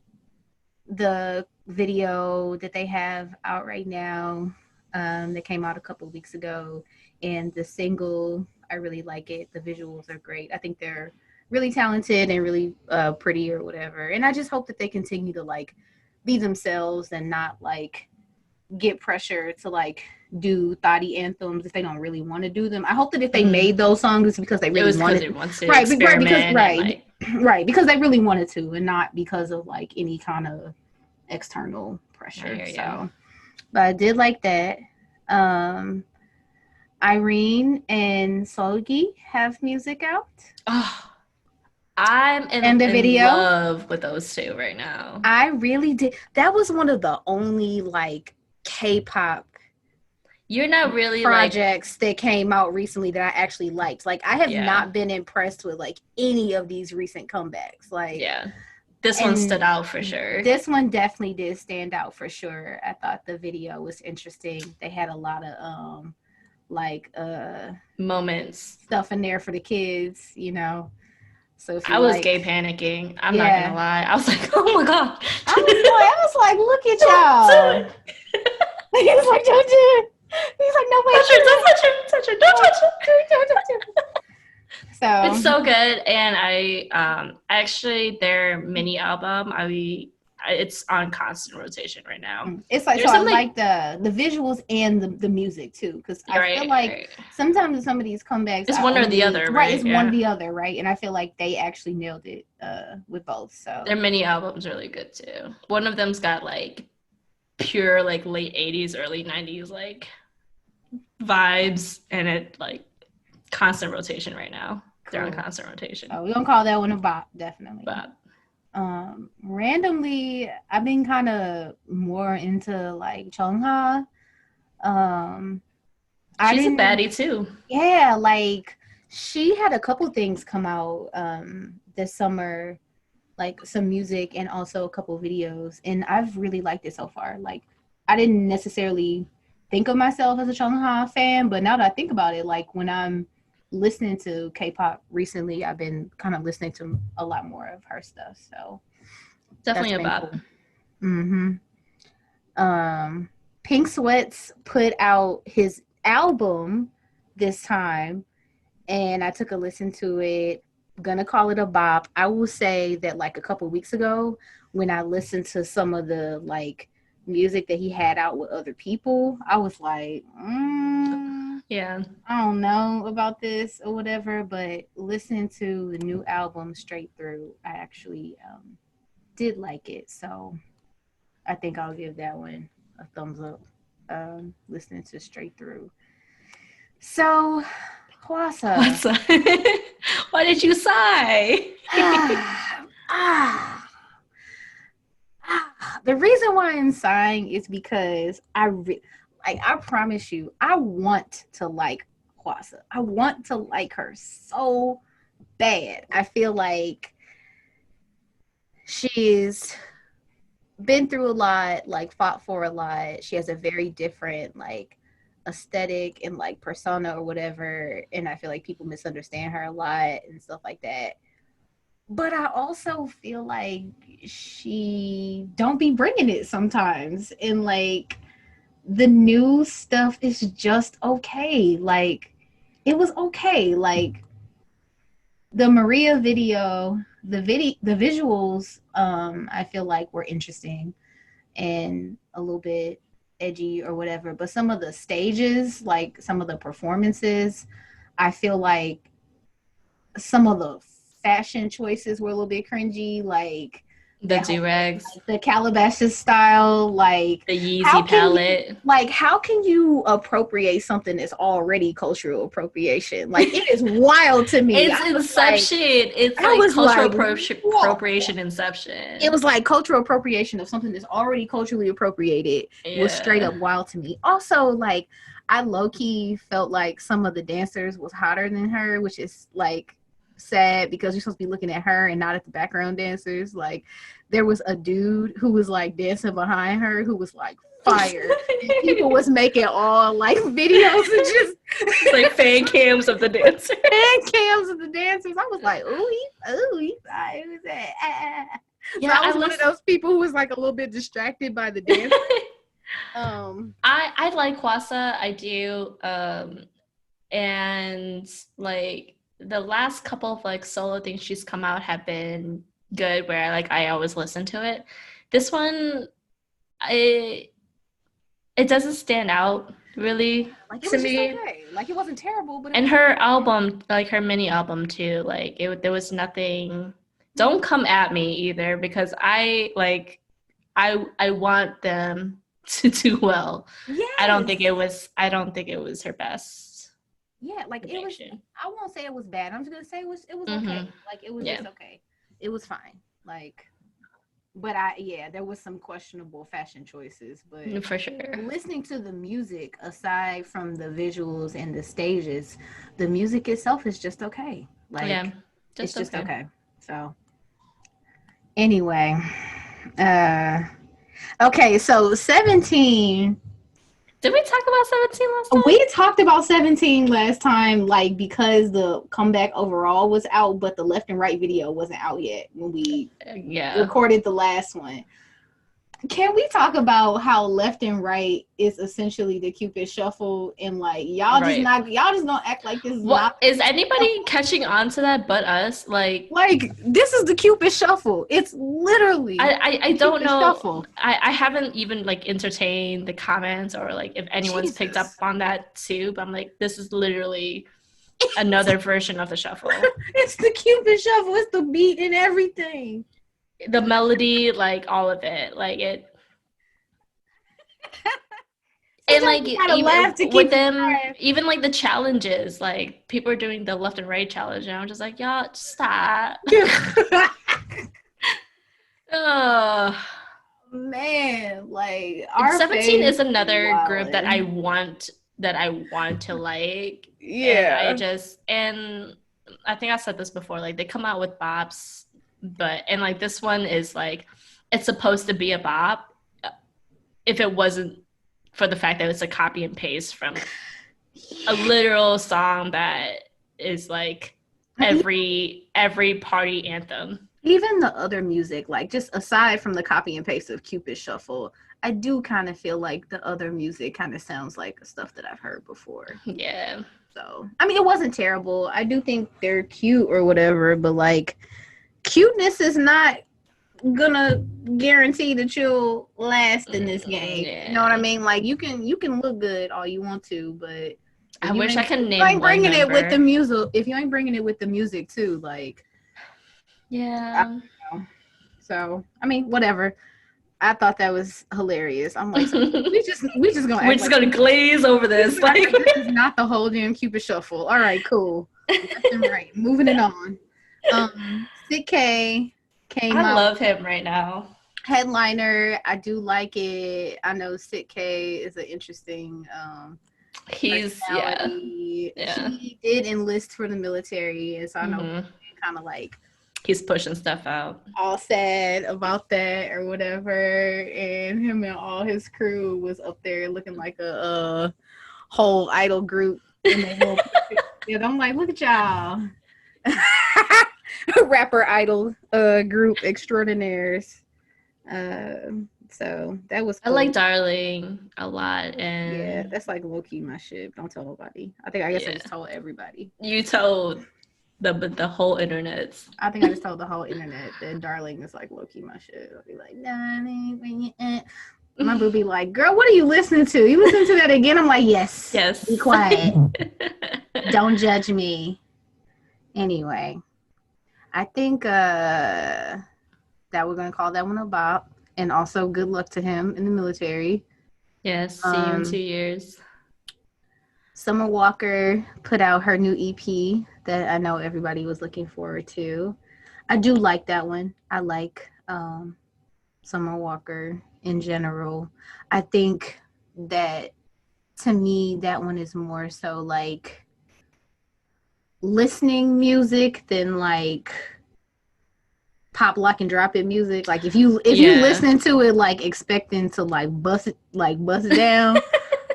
the video that they have out right now that came out a couple of weeks ago, and the single I really like it. The visuals are great. I think they're really talented and really pretty or whatever, and I just hope that they continue to like be themselves and not like get pressure to like do thotty anthems if they don't really want to do them. I hope that if they made those songs it's because they It really was because wanted, they want to right because experiment and like right because they really wanted to and not because of like any kind of external I pressure. hear you. So but I did like that. um Irene and Solgi have music out, Oh, I'm and the in video love with those two right now. I really did. That was one of the only like K-pop You're not really like, projects that came out recently that I actually liked. Like I have yeah, not been impressed with like any of these recent comebacks. Like yeah. This one stood and out for sure. this one definitely did stand out for sure. I thought the video was interesting. They had a lot of like Moments. stuff in there for the kids, you know. So if you I was like, gay panicking. I'm not gonna yeah. lie. I was like, oh my god. I was like, look at Don't y'all. do it. He was like, don't do it. He's like, no, wait, Touch her, don't touch her, touch her, don't touch her. don't do it. It's So so good, and I actually their mini album it's on constant rotation right now. it's like, so There's I some like like the visuals and the music too, because I feel right, like right. sometimes in some of these comebacks It's I one or the only other, right, it's right? one or Yeah, the other, right, and I feel like they actually nailed it with both. their So mini album's really good too. One of them's got like pure like late '80s, early '90s like vibes, and it like constant rotation right now. They're on cool. constant rotation. So we're gonna call that one a bop, definitely. But Randomly I've been kind of more into like Chungha. um I she's a didn't baddie too. Yeah, like she had a couple things come out this summer, like some music and also a couple videos, and I've really liked it so far. Like I didn't necessarily think of myself as a Chungha fan, but now that I think about it, like when I'm listening to K-pop recently, I've been kind of listening to a lot more of her stuff. So that's Definitely a been bop. cool. Mm-hmm. Pink Sweats put out his album this time, and I took a listen to it. gonna call it a bop. I will say that like a couple weeks ago, when I listened to some of the like music that he had out with other people, I was like, Yeah. I don't know about this or whatever. But listening to the new album straight through, I actually did like it. So I think I'll give that one a thumbs up. Listening to straight through. So, Hwasa. What's up? Why did you sigh? The reason why I'm sighing is because I promise you, I want to like Hwasa. I want to like her so bad. I feel like she's been through a lot, like fought for a lot. She has a very different like aesthetic and like persona or whatever, and I feel like people misunderstand her a lot and stuff like that. But I also feel like she don't be bringing it sometimes, and like the new stuff is just okay. Like it was okay. Like the Maria video, the visuals, I feel like were interesting and a little bit edgy or whatever. But some of the stages, like some of the performances, I feel like some of the fashion choices were a little bit cringy, like The that whole do-rags, like the Calabasas style. Like the how Yeezy can you palette. how can you appropriate something that's already cultural appropriation? Like it is wild to me. It's Inception. It's I like was cultural like, whoa. appropriation It Inception. was like cultural appropriation of something that's already culturally appropriated was straight Yeah. up wild to me. Also, like I low key felt like some of the dancers was hotter than her, which is like sad because you're supposed to be looking at her and not at the background dancers. Like there was a dude who was like dancing behind her who was like fire. And people was making all like videos and just Like fan cams of the dancer. fan cams of the dancers. I was like, he's fine. Who's that? So Yeah, I was one of those people who was like a little bit distracted by the dance. I like Kwasa, I do. And like the last couple of like solo things she's come out have been good where I always listen to it. This one it doesn't stand out really like it to was just me. okay. Like it wasn't terrible, but it And was her album, like her mini album too, like there was nothing. Don't come at me either because I want them to do well. yes. I don't think it was her best Yeah, like it was. depiction. I won't say it was bad. I'm just gonna say it was okay. Mm-hmm. Like it was Yeah, just okay. It was fine. Like, but there was some questionable fashion choices. But for sure. listening to the music, aside from the visuals and the stages, the music itself is just okay. Like Yeah, it's just just okay. okay. So anyway, uh, okay. So 17. Did we talk about 17 last time? We talked about 17 last time, like because the comeback overall was out, but the left and right video wasn't out yet when we Yeah. recorded the last one. Can we talk about how left and right is essentially the Cupid shuffle and like y'all just don't act like this is What not is anybody catching on to that but us? Like this is the Cupid shuffle. It's literally I don't know. shuffle. I haven't even like entertained the comments or like if anyone's picked up Jesus. on that too. But I'm like, this is literally another version of the shuffle. It's the Cupid shuffle. It's the beat and everything. The melody, like all of it, like it. And like even with them, even like the challenges, like people are doing the left and right challenge, and I'm just like, y'all, stop. Oh man, like 17 is another group that I want to like. Yeah. And I think I said this before, like they come out with bops, and like this one is like it's supposed to be a bop if it wasn't for the fact that it's a copy and paste from a literal song that is like every party anthem. Even the other music, like just aside from the copy and paste of Cupid Shuffle, I do kind of feel like the other music kind of sounds like stuff that I've heard before. Yeah. So, I mean, it wasn't terrible. I do think they're cute or whatever, but like, cuteness is not gonna guarantee that you'll last in this game. Yeah. You know what I mean? Like, you can look good all you want to, but I wish I could if name you ain't one bringing it with member. the music, if you ain't bringing it with the music too, like, Yeah. I don't know. So, I mean, whatever. I thought that was hilarious. I'm like, so we just gonna We're act just like gonna glaze over this. Like, this is not the whole damn Cupid shuffle. All right, cool. Left and right. Moving it on. Sick K came I out love him right now. headliner. I do like it. I know Sick K is an interesting He's personality. yeah. He did enlist for the military, and so I know Mm-hmm. kind of like He's pushing stuff out. all sad about that or whatever. And him and all his crew was up there looking like a whole idol group in their little picture. And I'm like, look at y'all. Rapper idol group extraordinaires. So that was cool. I like Darling a lot, and yeah, that's like low key my shit. Don't tell nobody. I guess I just told everybody. You told the whole internet. I think I just told the whole internet that Darling is like low key my shit. I'll be like, Darling, when you my boo be like, girl, what are you listening to? You listen to that again? I'm like, yes. Be quiet. Don't judge me. Anyway, I think that we're gonna call that one a bop. And also good luck to him in the military. Yes, see you in 2 years. Summer Walker put out her new EP that I know everybody was looking forward to. I do like that one. I like Summer Walker in general. I think that to me that one is more so like listening music than like pop, lock, and drop it music. Like if you listening to it like expecting to like bust it down.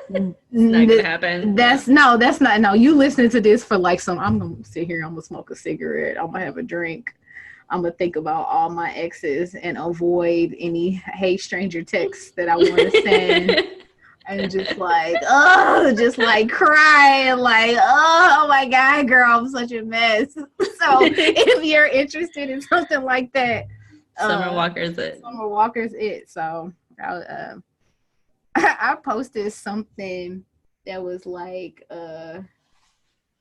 It's not gonna happen. That's not. No, you listening to this for like I'm gonna sit here, I'm gonna smoke a cigarette, I'm gonna have a drink, I'm gonna think about all my exes and avoid any hey stranger texts that I want to send. And just like cry and like, oh my God, girl, I'm such a mess. So if you're interested in something like that, Summer Walker's it. Summer Walker's it. So I posted something that was like on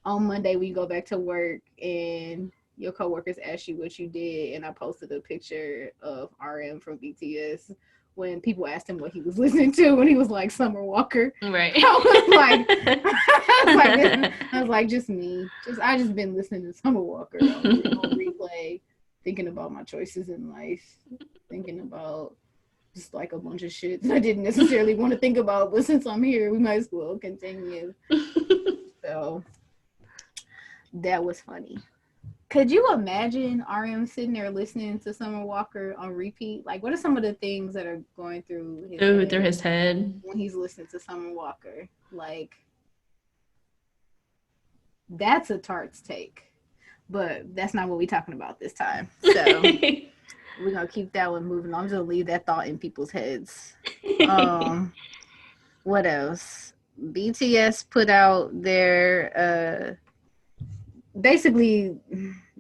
Monday when you go back to work and your coworkers ask you what you did, and I posted a picture of RM from BTS when people asked him what he was listening to, and he was like Summer Walker. Right. I was like, just me. I just been listening to Summer Walker on replay, thinking about my choices in life, thinking about just like a bunch of shit that I didn't necessarily want to think about, but since I'm here, we might as well continue. So that was funny. Could you imagine RM sitting there listening to Summer Walker on repeat? Like, what are some of the things that are going through his head when he's listening to Summer Walker? Like, that's a tart's take, but that's not what we're talking about this time. So we're gonna keep that one moving. I'm just gonna leave that thought in people's heads. What else? BTS put out their basically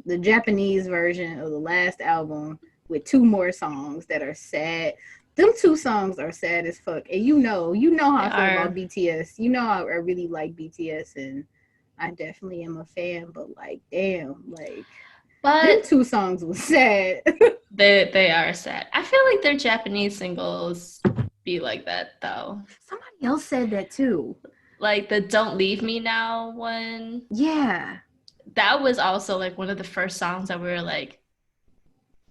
the Japanese version of the last album with 2 more songs that are sad. Them 2 songs are sad as fuck. And you know how I feel about BTS. You know I really like BTS, and I definitely am a fan, but like damn, like them 2 songs was sad. they are sad. I feel like their Japanese singles be like that though. Somebody else said that too. Like the Don't Leave Me Now one. Yeah. That was also like one of the first songs that we were like,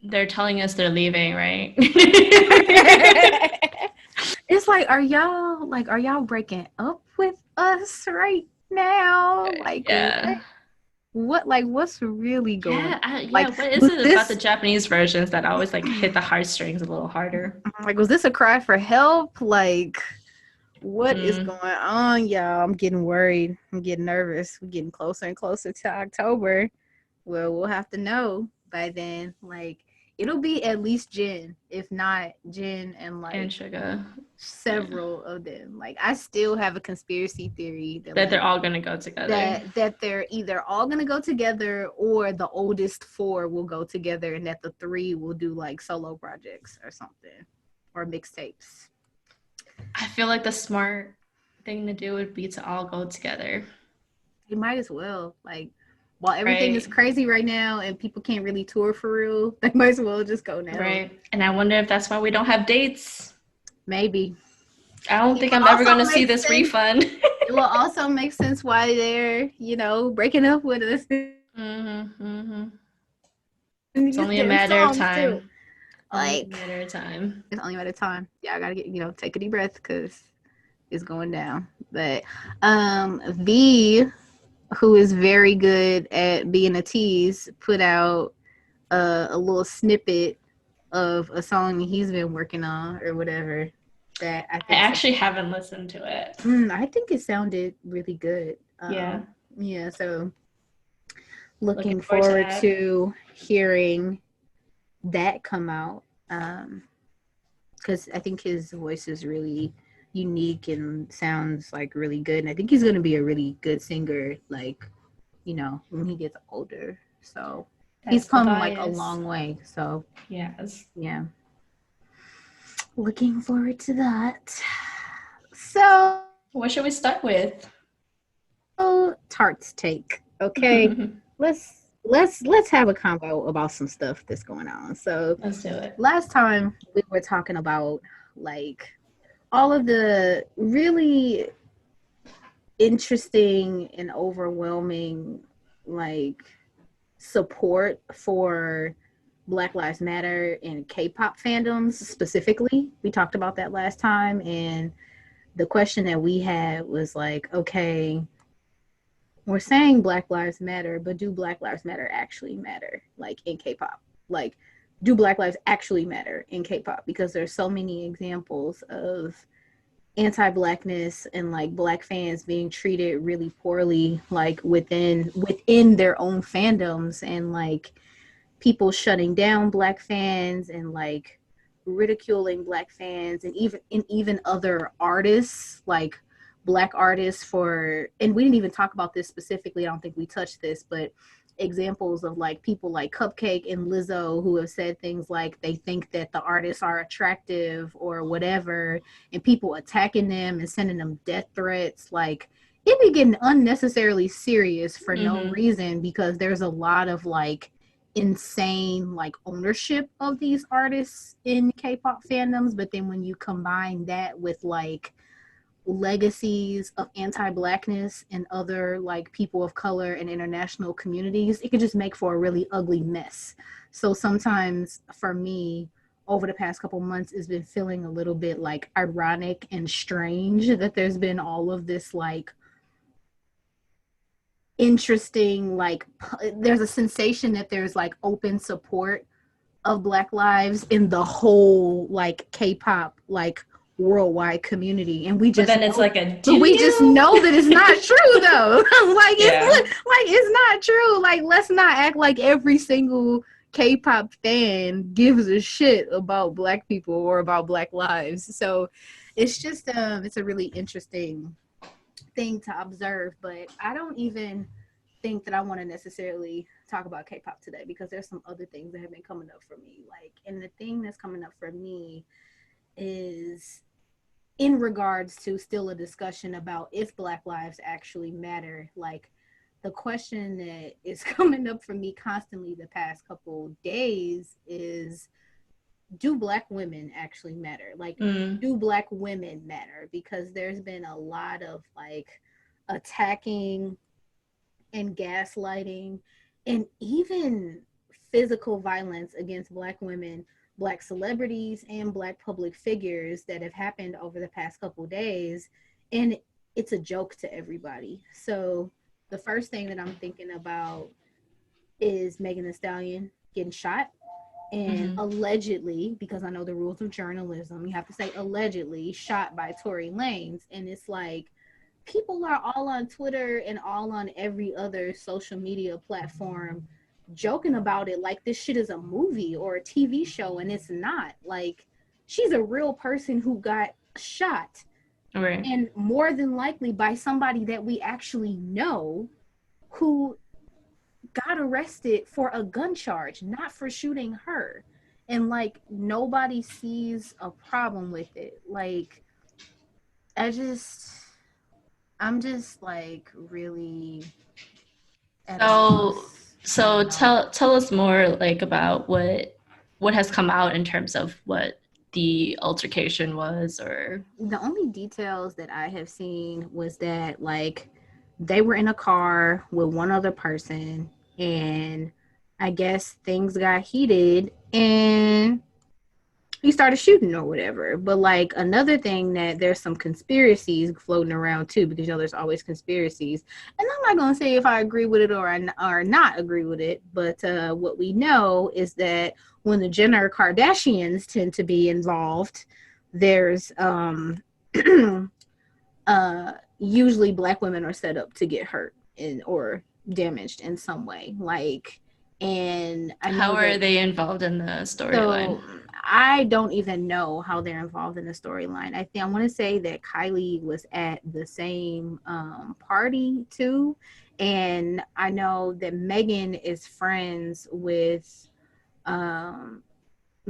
they're telling us they're leaving, right? It's like, are y'all breaking up with us right now? Like, yeah. What's really going on? What is it about the Japanese versions that always like hit the heartstrings a little harder? Like, was this a cry for help? Like, what is going on, y'all? I'm getting worried. I'm getting nervous. We're getting closer and closer to October. Well, we'll have to know by then. Like, it'll be at least Jin, if not Jin and like and Suga. several of them. Like, I still have a conspiracy theory that, that like, they're all gonna go together. That they're either all gonna go together, or the oldest 4 will go together, and that the 3 will do like solo projects or something, or mixtapes. I feel like the smart thing to do would be to all go together. You might as well, like, while everything is crazy right now and people can't really tour for real, they might as well just go now. Right. And I wonder if that's why we don't have dates. Maybe. I don't think I'm ever going to see this refund. It will also make sense why they're, breaking up with us. It's only a matter of time. Too. Like, it's only a matter of time. Yeah, I gotta get, take a deep breath, because it's going down. But V, who is very good at being a tease, put out a little snippet of a song he's been working on or whatever. That I actually haven't listened to it. I think it sounded really good. Yeah. So looking forward to hearing that come out. Because I think his voice is really unique and sounds like really good. And I think he's going to be a really good singer, like, when he gets older. So he's come like a long way. So yes. Yeah. Looking forward to that. So what should we start with? Tart's take. Okay. Let's have a convo about some stuff that's going on. So let's do it. Last time we were talking about, like, all of the really interesting and overwhelming, like, support for Black Lives Matter and K-pop fandoms specifically. We talked about that last time, and the question that we had was like, okay, we're saying Black Lives Matter, but do Black Lives Matter actually matter, like, in K-pop? Like, do Black lives actually matter in K-pop? Because there's so many examples of anti-Blackness and, like, Black fans being treated really poorly, like, within their own fandoms, and, like, people shutting down Black fans and, like, ridiculing Black fans, and even other artists, like Black artists, for, and we didn't even talk about this specifically, I don't think we touched this, but examples of, like, people like Cupcake and Lizzo who have said things like they think that the artists are attractive or whatever, and people attacking them and sending them death threats. Like, it be getting unnecessarily serious for no reason, because there's a lot of, like, insane, like, ownership of these artists in K-pop fandoms. But then when you combine that with, like, legacies of anti-Blackness and other, like, people of color and international communities, it could just make for a really ugly mess. So sometimes for me, over the past couple months, it's been feeling a little bit, like, ironic and strange that there's been all of this, like, interesting, like, there's a sensation that there's, like, open support of Black lives in the whole, like, K-pop, like, worldwide community, and we just but then it's like just know that it's not true though. It's not true. Like, let's not act like every single K-pop fan gives a shit about Black people or about Black lives. So it's just it's a really interesting thing to observe. But I don't even think that I want to necessarily talk about K-pop today, because there's some other things that have been coming up for me. Like, and the thing that's coming up for me is in regards to still a discussion about if Black lives actually matter. Like, the question that is coming up for me constantly the past couple days is, do Black women actually matter? Like, do Black women matter? Because there's been a lot of, like, attacking and gaslighting and even physical violence against Black women, Black celebrities, and Black public figures that have happened over the past couple days, and it's a joke to everybody. So the first thing that I'm thinking about is Megan Thee Stallion getting shot, and allegedly, because I know the rules of journalism, you have to say allegedly, shot by Tory Lanez. And it's like, people are all on Twitter and all on every other social media platform joking about it like this shit is a movie or a TV show, and it's not. Like, she's a real person who got shot, Right. and more than likely by somebody that we actually know, who got arrested for a gun charge, not for shooting her. And like nobody sees a problem with it. Like I just I'm just like really at a So loss. I so don't know. tell us more like about what has come out in terms of what the altercation was, or The only details that I have seen was that like they were in a car with one other person, and I guess things got heated and he started shooting or whatever. But like another thing, that there's some conspiracies floating around too, because you know there's always conspiracies. And I'm not gonna say if I agree with it or not agree with it, but what we know is that when the Jenner Kardashians tend to be involved, there's usually black women are set up to get hurt in or damaged in some way. Like, and I how know are that, they involved in the storyline? so I don't even know how they're involved in the storyline. I want to say that Kylie was at the same party too, and I know that Megan is friends with um,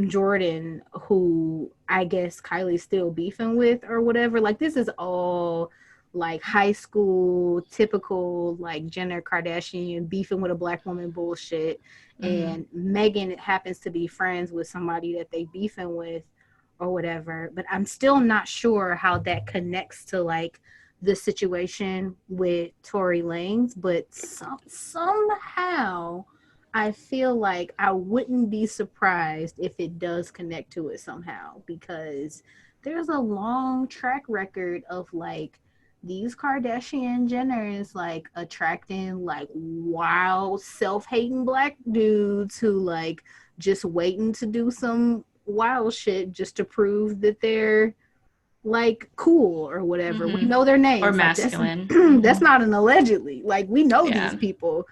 Jordan, who I guess Kylie's still beefing with or whatever. Like this is all like high school typical like Jenner Kardashian beefing with a black woman bullshit. Mm-hmm. And Megan happens to be friends with somebody that they beefing with or whatever. But I'm still not sure how that connects to like the situation with Tory Lanez. But somehow I feel like I wouldn't be surprised if it does connect to it somehow, because there's a long track record of like these Kardashian Jenners like attracting like wild self-hating black dudes who like just waiting to do some wild shit just to prove that they're like cool or whatever. We Mm-hmm. know their Or names. Like that's masculine. that's Mm-hmm. not an allegedly. Like we know these Yeah. people.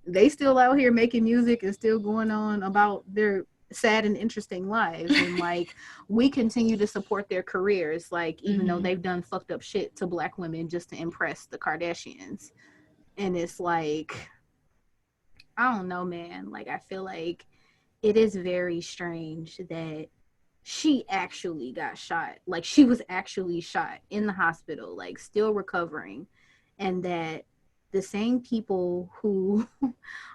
They still out here making music and still going on about their sad and interesting lives, and like we continue to support their careers, like even though Mm-hmm. they've done fucked up shit to black women just to impress the Kardashians. And it's like, I don't know, man. Like I feel like it is very strange that she actually got shot. Like she was actually shot in the hospital, like still recovering. And that the same people who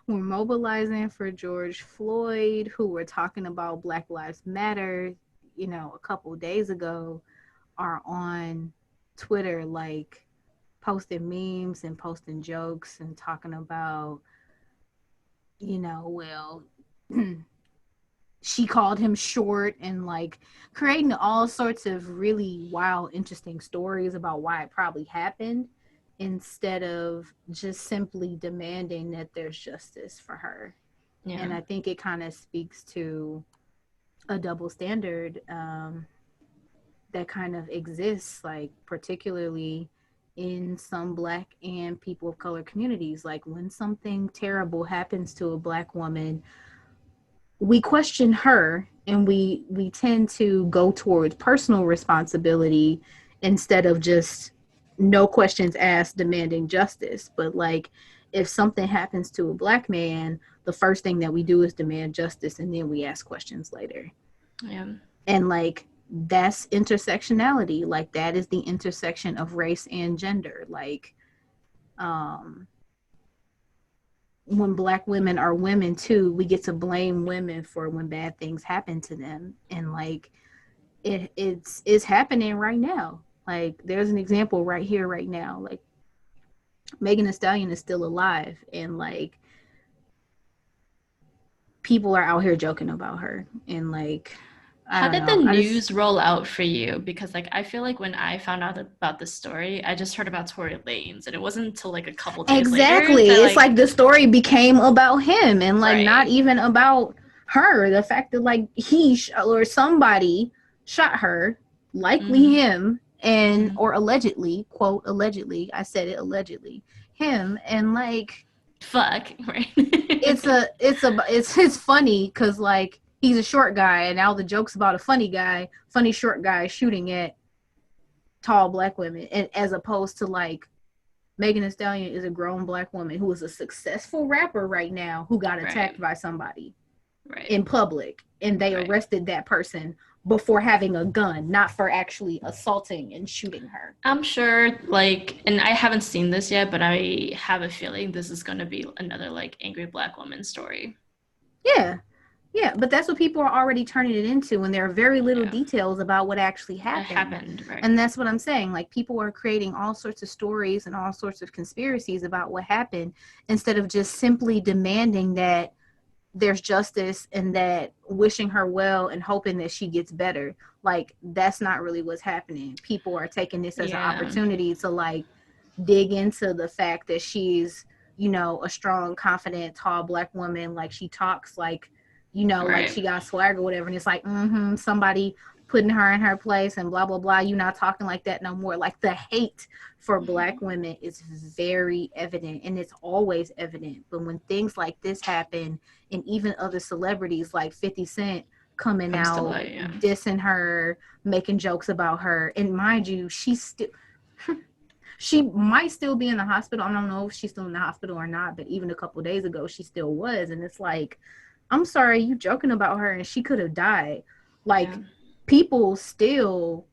were mobilizing for George Floyd, who were talking about Black Lives Matter, you know, a couple days ago, are on Twitter, like posting memes and posting jokes and talking about, you know, well, she called him short, and like creating all sorts of really wild, interesting stories about why it probably happened, instead of just simply demanding that there's justice for her. Yeah. And I think it kind of speaks to a double standard that kind of exists, like particularly in some black and people of color communities. Like when something terrible happens to a black woman, we question her, and we tend to go towards personal responsibility instead of just no questions asked demanding justice. But like if something happens to a black man, the first thing that we do is demand justice, and then we ask questions later. Yeah. And like that's intersectionality. Like that is the intersection of race and gender. Like um when black women are women too, we get to blame women for when bad things happen to them. And like it's happening right now. Like there's an example right here right now. Like Megan Thee Stallion is still alive, and like people are out here joking about her, and like I How don't did the know, I just news roll out for you? Because like I feel like when I found out about the story, I just heard about Tory Lanez, and it wasn't until like a couple days later exactly, that it's like like the story became about him, and like not right. even about her. The fact that like or somebody shot her, likely Mm-hmm. him, and Mm-hmm. or allegedly, quote allegedly, I said it allegedly, him. And like Fuck, right? it's funny because like he's a short guy, and now the joke's about a funny guy, funny short guy shooting at tall black women, and as opposed to like Megan Thee Stallion is a grown black woman who is a successful rapper right now who got attacked by somebody in public, and they arrested that person before having a gun, not for actually assaulting and shooting her. I'm sure, like, and I haven't seen this yet, but I have a feeling this is going to be another, like, angry black woman story. Yeah, but that's what people are already turning it into, and there are very little details about what actually happened. Right. And that's what I'm saying. Like, people are creating all sorts of stories and all sorts of conspiracies about what happened instead of just simply demanding that there's justice and that wishing her well and hoping that she gets better. Like, that's not really what's happening. People are taking this as an opportunity to, like, dig into the fact that she's, you know, a strong, confident, tall black woman. Like, she talks like, you know, like she got swag or whatever. And it's like, somebody putting her in her place and blah, blah, blah. You're not talking like that no more. Like, the hate for black women is very evident, and it's always evident. But when things like this happen, and even other celebrities like 50 Cent coming out, dissing her, making jokes about her, and mind you, she's still... she might still be in the hospital. I don't know if she's still in the hospital or not, but even a couple days ago, she still was. And it's like, I'm sorry, you joking about her, and she could have died. Like, people still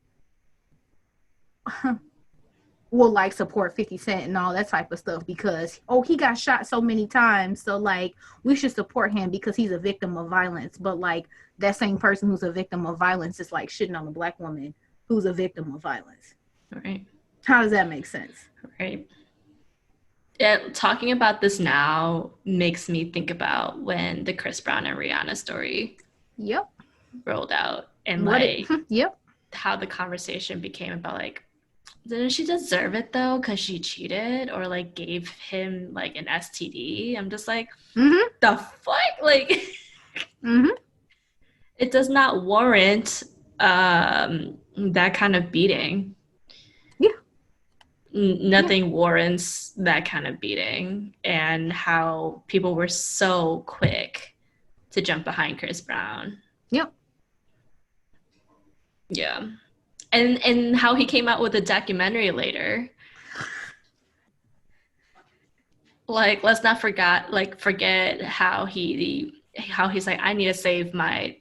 will, like, support 50 Cent and all that type of stuff because, he got shot so many times, so, like, we should support him because he's a victim of violence. But, like, that same person who's a victim of violence is, like, shitting on a black woman who's a victim of violence. Right. How does that make sense? Right. Yeah, talking about this now makes me think about when the Chris Brown and Breonna story rolled out, and how the conversation became about, like, didn't she deserve it though because she cheated or, like, gave him, like, an STD? I'm just like, the fuck? Like, it does not warrant that kind of beating. Nothing warrants that kind of beating, and how people were so quick to jump behind Chris Brown. And how he came out with a documentary later. Like, let's not forget how he's like, I need to save my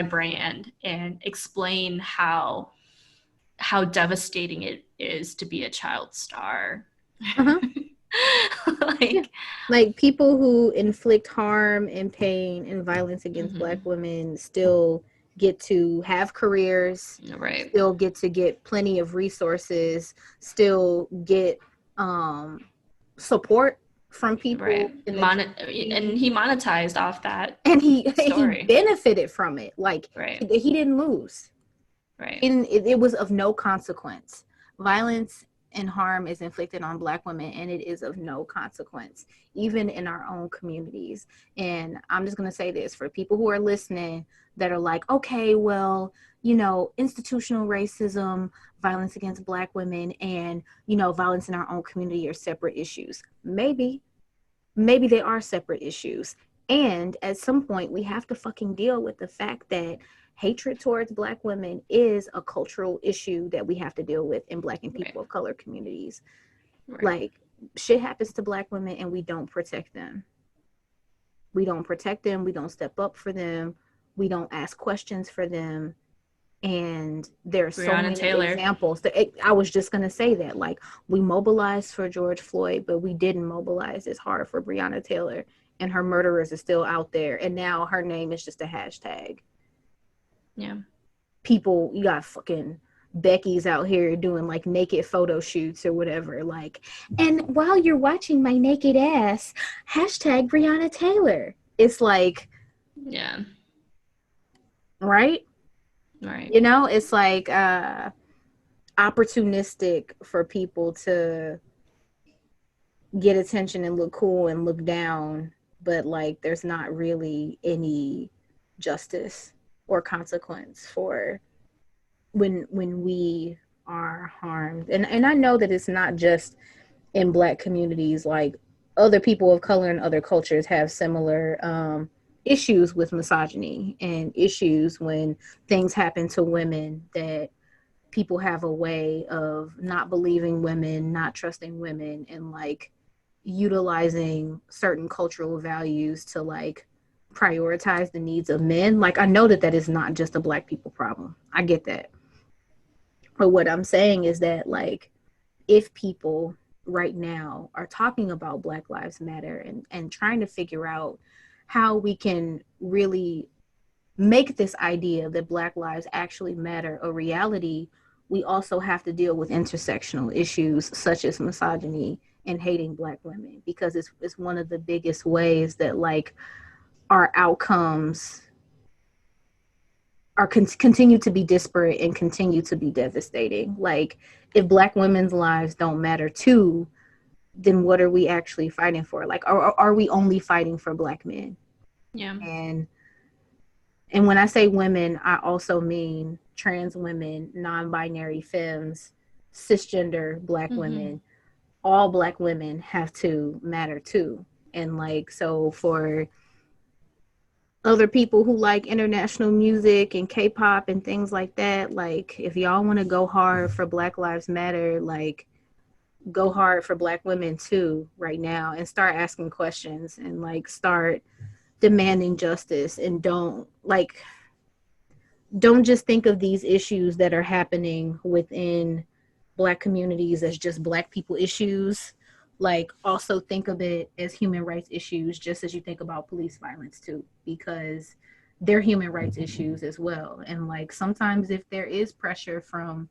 brand, and explain how devastating it is to be a child star. Like, people who inflict harm and pain and violence against black women still get to have careers, still get to get plenty of resources, still get support from people, and he monetized off that, and he benefited from it. Like, he didn't lose. And it was of no consequence. Violence and harm is inflicted on black women, and it is of no consequence, even in our own communities. And I'm just going to say this for people who are listening that are like, okay, well, you know, institutional racism, violence against black women, and, you know, violence in our own community are separate issues. Maybe they are separate issues. And at some point, we have to fucking deal with the fact that hatred towards black women is a cultural issue that we have to deal with in black and people of color communities. Like, shit happens to black women and we don't protect them. We don't protect them. We don't step up for them. We don't ask questions for them. And there are so many examples. I was just going to say that. Like, we mobilized for George Floyd, but we didn't mobilize as hard for Breonna Taylor. And her murderers are still out there. And now her name is just a hashtag. People, you got fucking Becky's out here doing, like, naked photo shoots or whatever. Like, and while you're watching my naked ass, hashtag Breonna Taylor. It's like, right? You know, it's like opportunistic for people to get attention and look cool and look down, but, like, there's not really any justice or consequence for when we are harmed. And I know that it's not just in black communities. Like, other people of color and other cultures have similar issues with misogyny and issues when things happen to women that people have a way of not believing women, not trusting women, and like utilizing certain cultural values to like prioritize the needs of men. Like I know that that is not just a black people problem. I get that. But what I'm saying is that like if people right now are talking about Black Lives Matter and trying to figure out how we can really make this idea that Black lives actually matter a reality, we also have to deal with intersectional issues such as misogyny and hating Black women, because it's one of the biggest ways that like our outcomes are continue to be disparate and continue to be devastating. Like if Black women's lives don't matter too, then what are we actually fighting for? Like are we only fighting for Black men? Yeah. And when I say women, I also mean trans women, non-binary femmes, cisgender Black women. All Black women have to matter too. And like, so for other people who like international music and K-pop and things like that, like if y'all want to go hard for Black Lives Matter, like go hard for Black women too right now, and start asking questions and like start demanding justice, and don't just think of these issues that are happening within Black communities as just Black people issues. Like also think of it as human rights issues, just as you think about police violence too, because they're human rights issues as well. And like sometimes if there is pressure from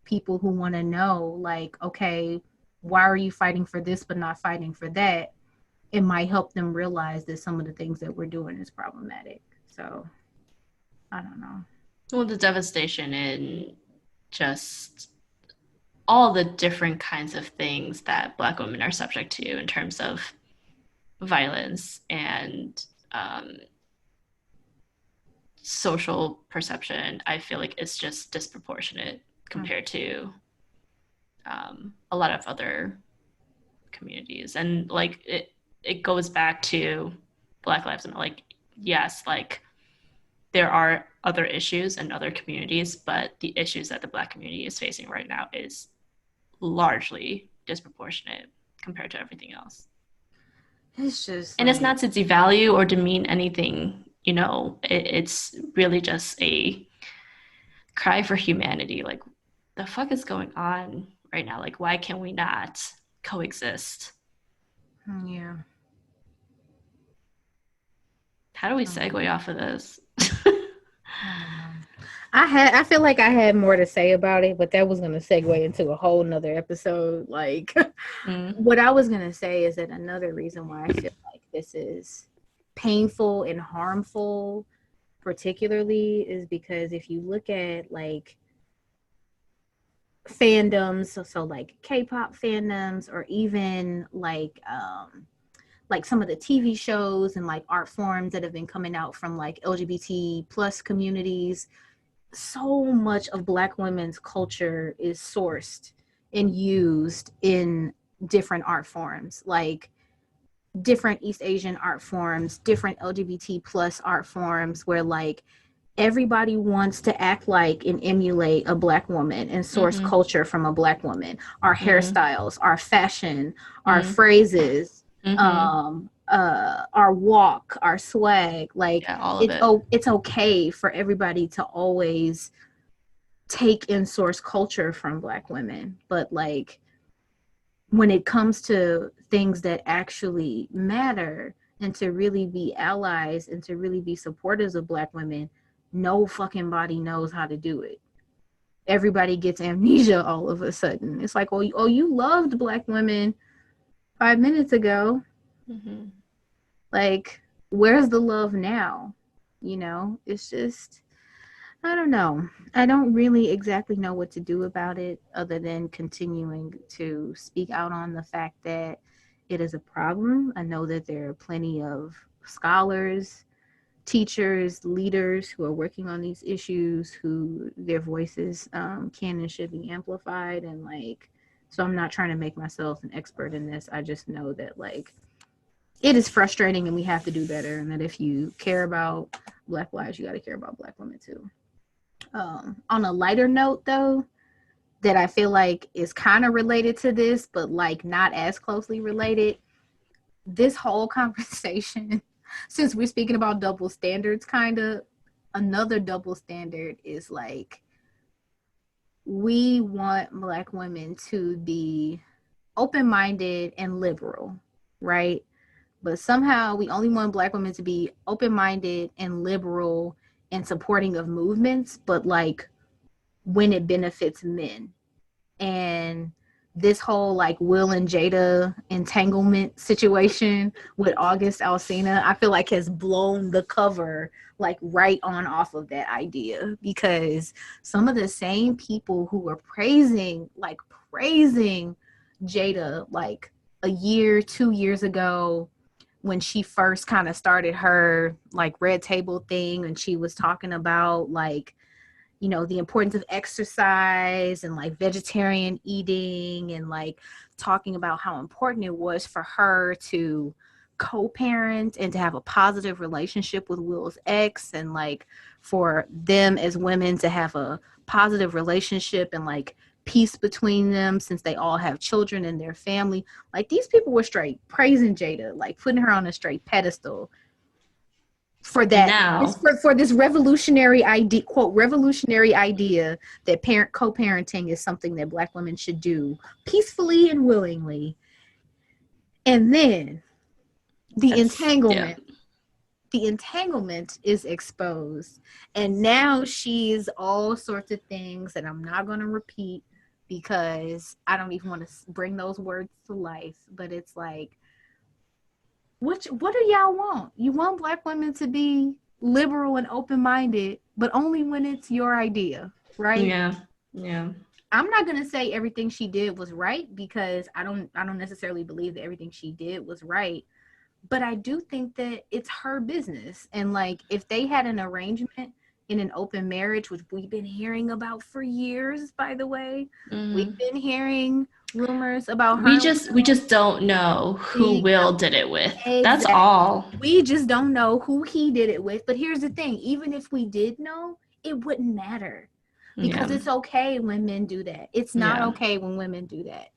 people who want to know like, okay, why are you fighting for this but not fighting for that, it might help them realize that some of the things that we're doing is problematic. So I don't know. Well, the devastation in just all the different kinds of things that Black women are subject to in terms of violence and social perception, I feel like it's just disproportionate compared to a lot of other communities. And like it goes back to Black Lives Matter. Like, yes, like there are other issues in other communities, but the issues that the Black community is facing right now is largely disproportionate compared to everything else. It's just And like, it's not to devalue or demean anything, you know, it's really just a cry for humanity. Like, the fuck is going on right now? Like, why can we not coexist? yeah. How do we segue off of this? I feel like I had more to say about it, but that was gonna segue into a whole nother episode. Like what I was gonna say is that another reason why I feel like this is painful and harmful particularly is because if you look at like fandoms, so like K-pop fandoms, or even like some of the TV shows and like art forms that have been coming out from like LGBT plus communities, so much of Black women's culture is sourced and used in different art forms, like different East Asian art forms, different LGBT plus art forms, where like everybody wants to act like and emulate a Black woman and source culture from a Black woman. Our hairstyles, our fashion, our phrases, our walk, our swag, like all of it. it's okay for everybody to always take and source culture from Black women, but like when it comes to things that actually matter and to really be allies and to really be supporters of Black women, no fucking body knows how to do it. Everybody gets amnesia all of a sudden. It's like, oh, you loved Black women 5 minutes ago. Like, where's the love now? You know, it's just, I don't know. I don't really exactly know what to do about it other than continuing to speak out on the fact that it is a problem. I know that there are plenty of scholars, teachers, leaders who are working on these issues, who their voices can and should be amplified. And like, so I'm not trying to make myself an expert in this. I just know that like it is frustrating and we have to do better. And that if you care about Black lives, you got to care about Black women too. On a lighter note though, that I feel like is kind of related to this, but like not as closely related. This whole conversation, since we're speaking about double standards, kind of, another double standard is like, we want Black women to be open-minded and liberal, right? But somehow we only want Black women to be open-minded and liberal and supporting of movements, but like when it benefits men. And this whole like Will and Jada entanglement situation with August Alsina, I feel like has blown the cover like right on off of that idea, because some of the same people who were praising Jada like a year, 2 years ago, when she first kind of started her like red table thing, and she was talking about like, you know, the importance of exercise and like vegetarian eating, and like talking about how important it was for her to co-parent and to have a positive relationship with Will's ex, and like for them as women to have a positive relationship and like peace between them, since they all have children in their family. Like, these people were straight praising Jada, like putting her on a straight pedestal for And that, now, for this revolutionary idea, quote, revolutionary idea that co-parenting is something that Black women should do peacefully and willingly. And then the yeah. entanglement is exposed, and now she's all sorts of things that I'm not going to repeat because I don't even want to bring those words to life. But it's like, what do y'all want? You want Black women to be liberal and open-minded, but only when it's your idea, right? Yeah. I'm not gonna say everything she did was right, because I don't necessarily believe that everything she did was right. But I do think that it's her business. And like, if they had an arrangement in an open marriage, which we've been hearing about for years, by the way, we've been hearing rumors about her. We just don't know who Will did it with. Exactly. That's all. We just don't know who he did it with. But here's the thing, even if we did know, it wouldn't matter, because it's okay when men do that. It's not okay when women do that.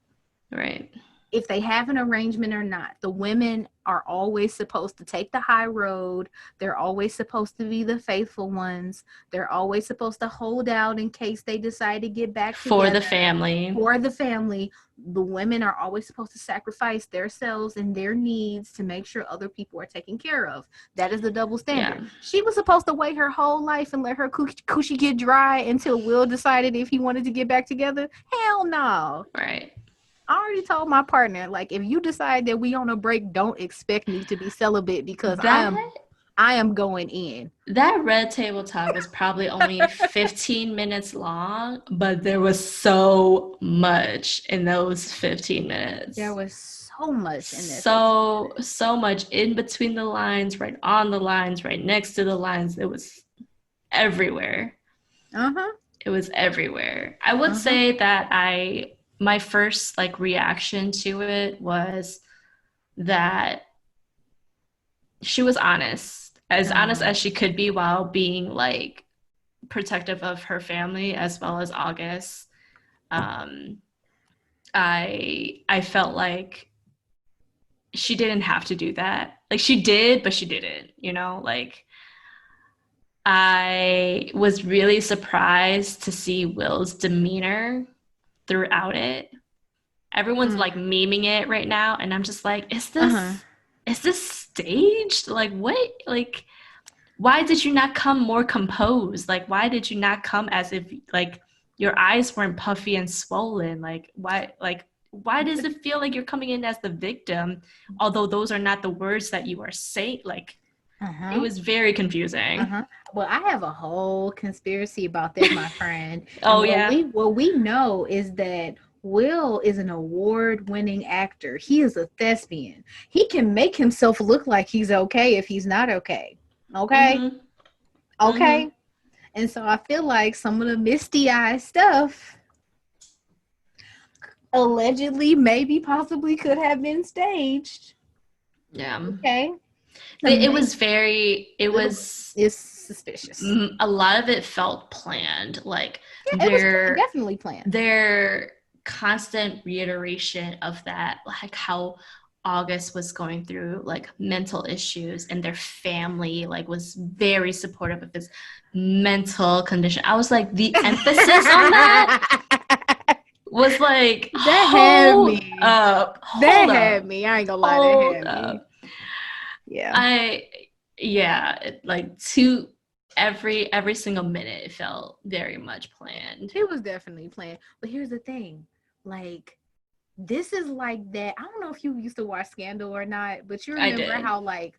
Right. If they have an arrangement or not, the women are always supposed to take the high road. They're always supposed to be the faithful ones. They're always supposed to hold out in case they decide to get back for together. the family. For the family. The women are always supposed to sacrifice themselves and their needs to make sure other people are taken care of. That is the double standard. She was supposed to wait her whole life and let her coochie get dry until Will decided if he wanted to get back together? Hell no. Right. I already told my partner, like, if you decide that we on a break, don't expect me to be celibate, because I am going in. That red table talk was probably only 15 minutes long, but there was so much in those 15 minutes. There was so much in this. So much in between the lines, right on the lines, right next to the lines. It was everywhere. It was everywhere. I would say that my first like reaction to it was that she was honest as she could be, while being like protective of her family as well as August. I felt like she didn't have to do that. Like, she did, but she didn't, you know? Like, I was really surprised to see Will's demeanor throughout it. Everyone's like memeing it right now, and I'm just like, is this staged? Like, what? Like, why did you not come more composed? Like, why did you not come as if like your eyes weren't puffy and swollen? Like, why does it feel like you're coming in as the victim, although those are not the words that you are saying? Like, it was very confusing. Well, I have a whole conspiracy about that, my friend. What we know is that Will is an award-winning actor. He is a thespian. He can make himself look like he's okay if he's not okay. Okay? Okay? And so I feel like some of the misty-eyed stuff allegedly, maybe, possibly could have been staged. Yeah. Okay? It's suspicious. A lot of it felt planned. Like Yeah, it was definitely planned. Their constant reiteration of that, like how August was going through like mental issues and their family like was very supportive of his mental condition. I was like, the emphasis on that was like, that had me. Hold up. Me. I ain't gonna lie, that had me. Yeah. Like every single minute it felt very much planned. It was definitely planned. But here's the thing, like, this is like that. I don't know if you used to watch Scandal or not, but you remember how like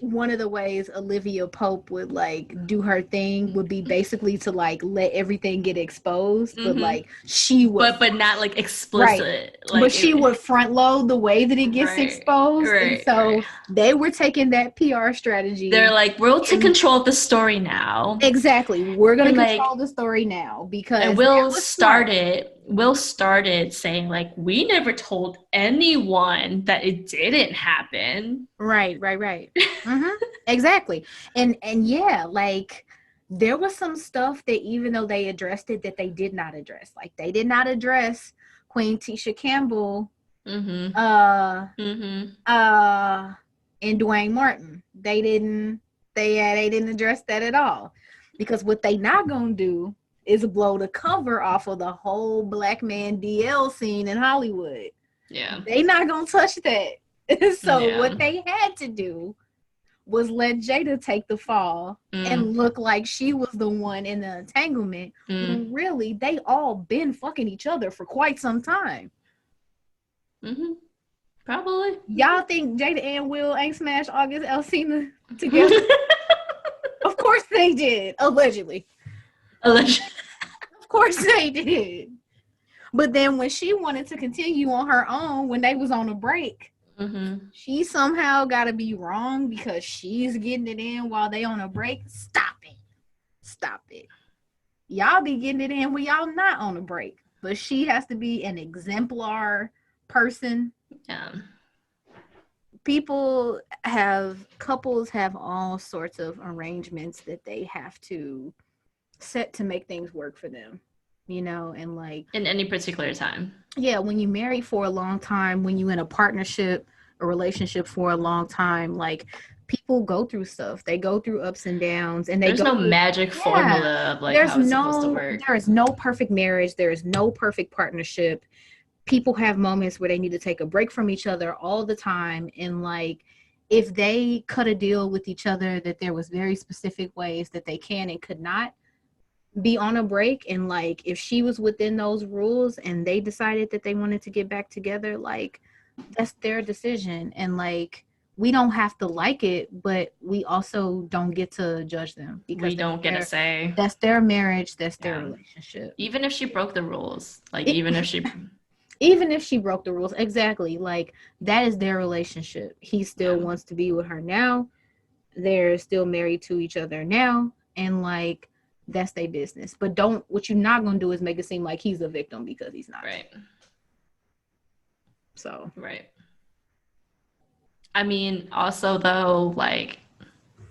one of the ways Olivia Pope would like do her thing would be basically to like let everything get exposed, but like she would, but not like explicit, right? Like, but she would front load the way that it gets exposed, and so they were taking that PR strategy. They're like, we'll take control of the story now. Exactly, we're gonna control the story now because and Will started saying like, we never told anyone that it didn't happen. Right. Mm-hmm. Exactly. And yeah, like there was some stuff that even though they addressed it, that they did not address. Like they did not address Queen Tisha Campbell, and Dwayne Martin. They didn't address that at all. Because what they not gonna do is blow the cover off of the whole black man DL scene in Hollywood. Yeah. They not gonna touch that. So what they had to do was let Jada take the fall and look like she was the one in the entanglement, when really they all been fucking each other for quite some time. Probably. Y'all think Jada and Will ain't smashed August Alsina together? Of course they did. Allegedly. Of course they did. But then when she wanted to continue on her own, when they was on a break, she somehow got to be wrong because she's getting it in while they on a break. Stop it. Y'all be getting it in when y'all not on a break. But she has to be an exemplar person. Yeah. Couples have all sorts of arrangements that they have to set to make things work for them, you know, and like in any particular time. Yeah, when you marry for a long time, when you in a partnership, a relationship for a long time, like people go through stuff. They go through ups and downs, and there's no magic formula of like how it's supposed to work. There is no perfect marriage. There is no perfect partnership. People have moments where they need to take a break from each other all the time, and like if they cut a deal with each other that there was very specific ways that they can and could not be on a break, and like if she was within those rules and they decided that they wanted to get back together, like that's their decision, and like we don't have to like it, but we also don't get to judge them because we don't get to say that's their marriage, that's their relationship. Even if she broke the rules, like even if she broke the rules, exactly, like that is their relationship. He still wants to be with her now. They're still married to each other now, and like that's their business. But what you're not gonna do is make it seem like he's a victim, because he's not. Right. So. Right. I mean, also though, like,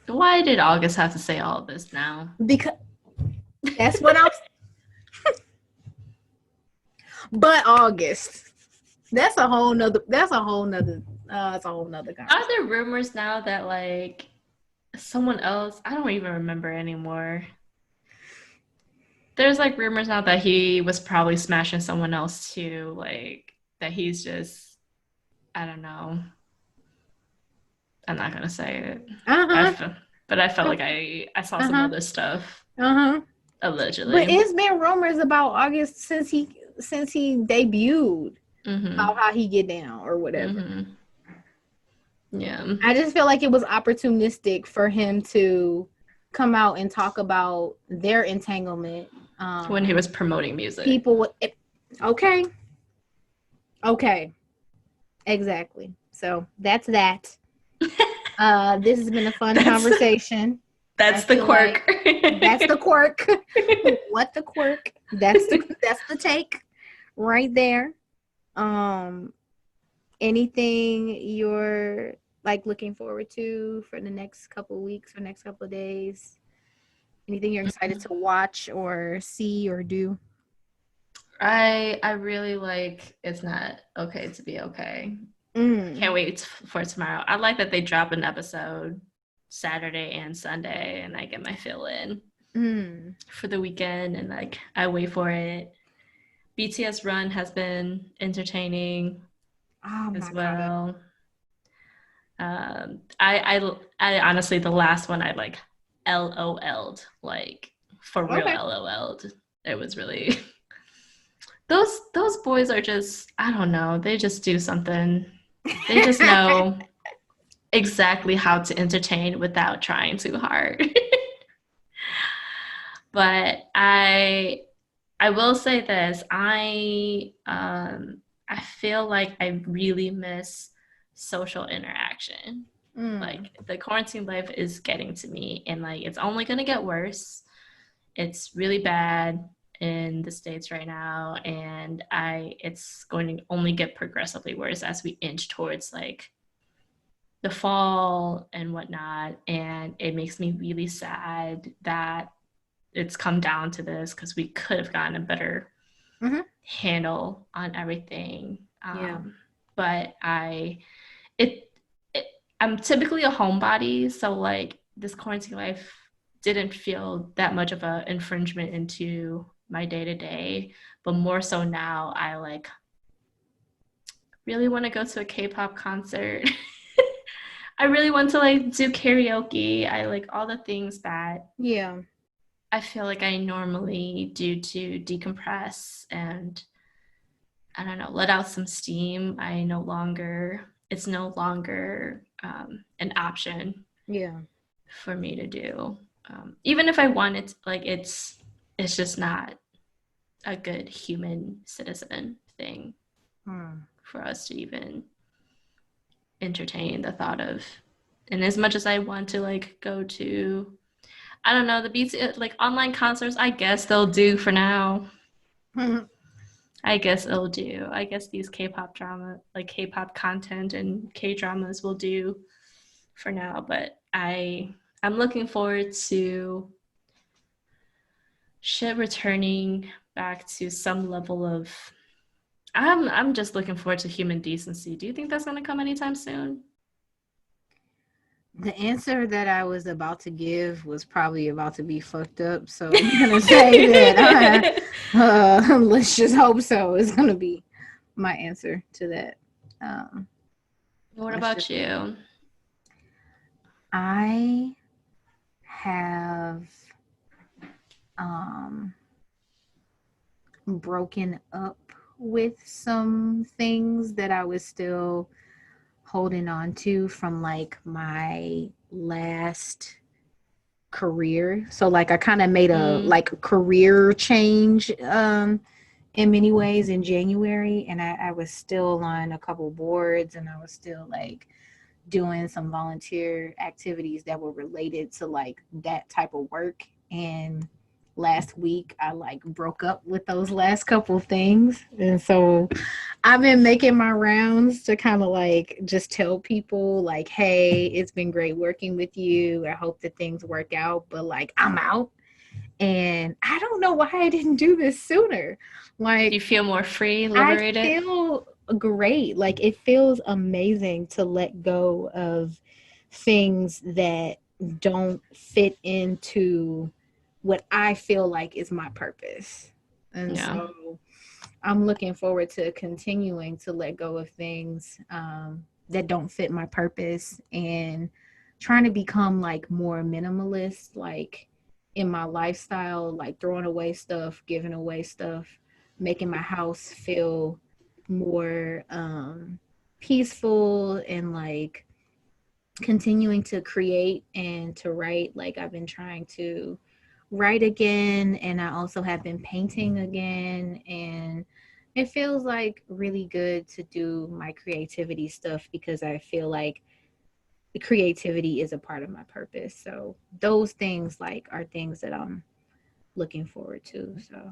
why did August have to say all this now? Because that's what I'm. But August, that's a whole nother conversation. Are there rumors now that like someone else? I don't even remember anymore. There's like rumors now that he was probably smashing someone else too, like that he's just, I don't know. I'm not gonna say it. But I felt like I saw some other stuff. Allegedly. But it's been rumors about August since he debuted. How he get down or whatever. Yeah. I just feel like it was opportunistic for him to come out and talk about their entanglement. When he was promoting music. Okay. Exactly. So that's that. This has been a fun conversation. That's the quirk. That's the quirk. What the quirk? That's the take right there. Anything you're like looking forward to for the next couple of weeks or next couple of days? Anything you're excited to watch or see or do? I really like It's Not Okay to Be Okay. Can't wait for tomorrow. I like that they drop an episode Saturday and Sunday, and I get my fill in for the weekend, and like I wait for it. BTS Run has been entertaining I'm as not caught up. well. I honestly, the last one I like LOL'd, like for real Okay. LOL'd. It was really those boys are just, I don't know, they just do something. They just know exactly how to entertain without trying too hard. But I will say this, I feel like I really miss social interaction. Like the quarantine life is getting to me, and like it's only going to get worse. It's really bad in the States right now, and I it's going to only get progressively worse as we inch towards like the fall and whatnot. And it makes me really sad that it's come down to this, because we could have gotten a better handle on everything. Yeah. But it, it, I'm typically a homebody, so like this quarantine life didn't feel that much of an infringement into my day to day, but more so now, I like really want to go to a K-pop concert. I really want to like do karaoke. I like all the things that Yeah. I feel like I normally do to decompress and, I don't know, let out some steam. It's no longer an option Yeah. for me to do. Even if I wanted, like it's just not a good human citizen thing for us to even entertain the thought of. And as much as I want to like go to, I don't know, the beats like online concerts, I guess they'll do for now. I guess it'll do. I guess these K-pop drama, like K-pop content and K-dramas will do for now, but I'm looking forward to shit returning back to some level of, I'm just looking forward to human decency. Do you think that's going to come anytime soon? The answer that I was about to give was probably about to be fucked up, so I'm gonna say that let's just hope so. Is gonna be my answer to that. What Let's about just. you? I have um broken up with some things that I was still holding on to from like my last career. So like I kind of made a like career change in many ways in January, and I was still on a couple boards, and I was still like doing some volunteer activities that were related to like that type of work. And last week I like broke up with those last couple things, and so I've been making my rounds to kind of like just tell people like, hey, it's been great working with you, I hope that things work out, but like I'm out. And I don't know why I didn't do this sooner. Do you Like feel more free, I liberated? feel great. Like it feels amazing to let go of things that don't fit into what I feel like is my purpose. And Yeah. so I'm looking forward to continuing to let go of things that don't fit my purpose, and trying to become like more minimalist, like in my lifestyle, like throwing away stuff, giving away stuff, making my house feel more peaceful, and like continuing to create and to write. Like I've been trying to write again, and I also have been painting again, and it feels like really good to do my creativity stuff because I feel like the creativity is a part of my purpose. So those things like are things that I'm looking forward to. So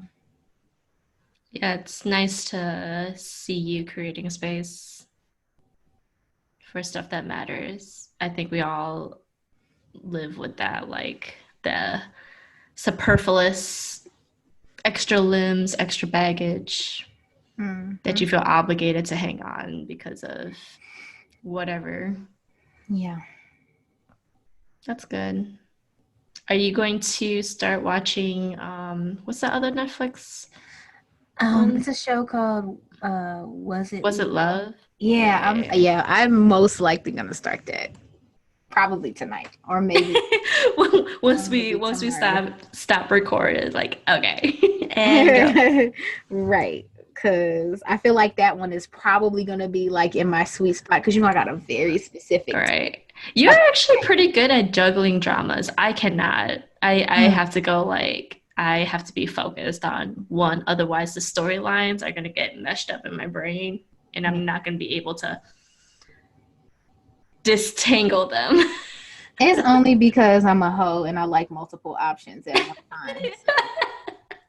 Yeah, it's nice to see you creating a space for stuff that matters. I think we all live with that, like superfluous, extra limbs, extra baggage that you feel obligated to hang on because of whatever. Yeah. That's good. Are you going to start watching what's that other Netflix? It's a show called Was It Love? Yeah, I'm most likely gonna start that. Probably tonight. Or maybe once we stop recording, like, okay. And go. Right. Cause I feel like that one is probably gonna be like in my sweet spot because I got a very specific right. You're actually pretty good at juggling dramas. I cannot. I have to go like I have to be focused on one. Otherwise the storylines are gonna get meshed up in my brain and I'm not gonna be able to disentangle them. It's only because I'm a hoe and I like multiple options at one time. So,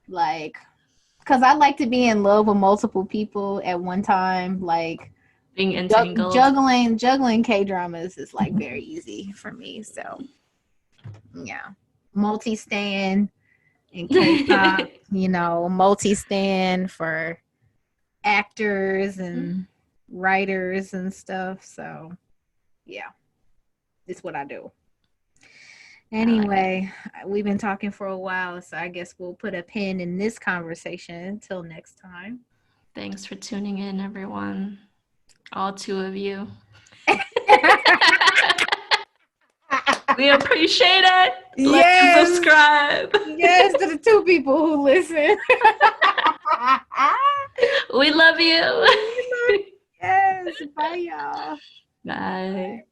like, because I like to be in love with multiple people at one time. Like, being entangled. Juggling K-dramas is like very easy for me. So, yeah. Multi-stan in K-pop, multi-stan for actors and writers and stuff. So, yeah. It's what I do. Anyway, we've been talking for a while, so I guess we'll put a pin in this conversation until next time. Thanks for tuning in, everyone. All 2 of you. We appreciate it. Like and subscribe. Yes, to the 2 people who listen. We love you. Yes. Bye, y'all. Bye.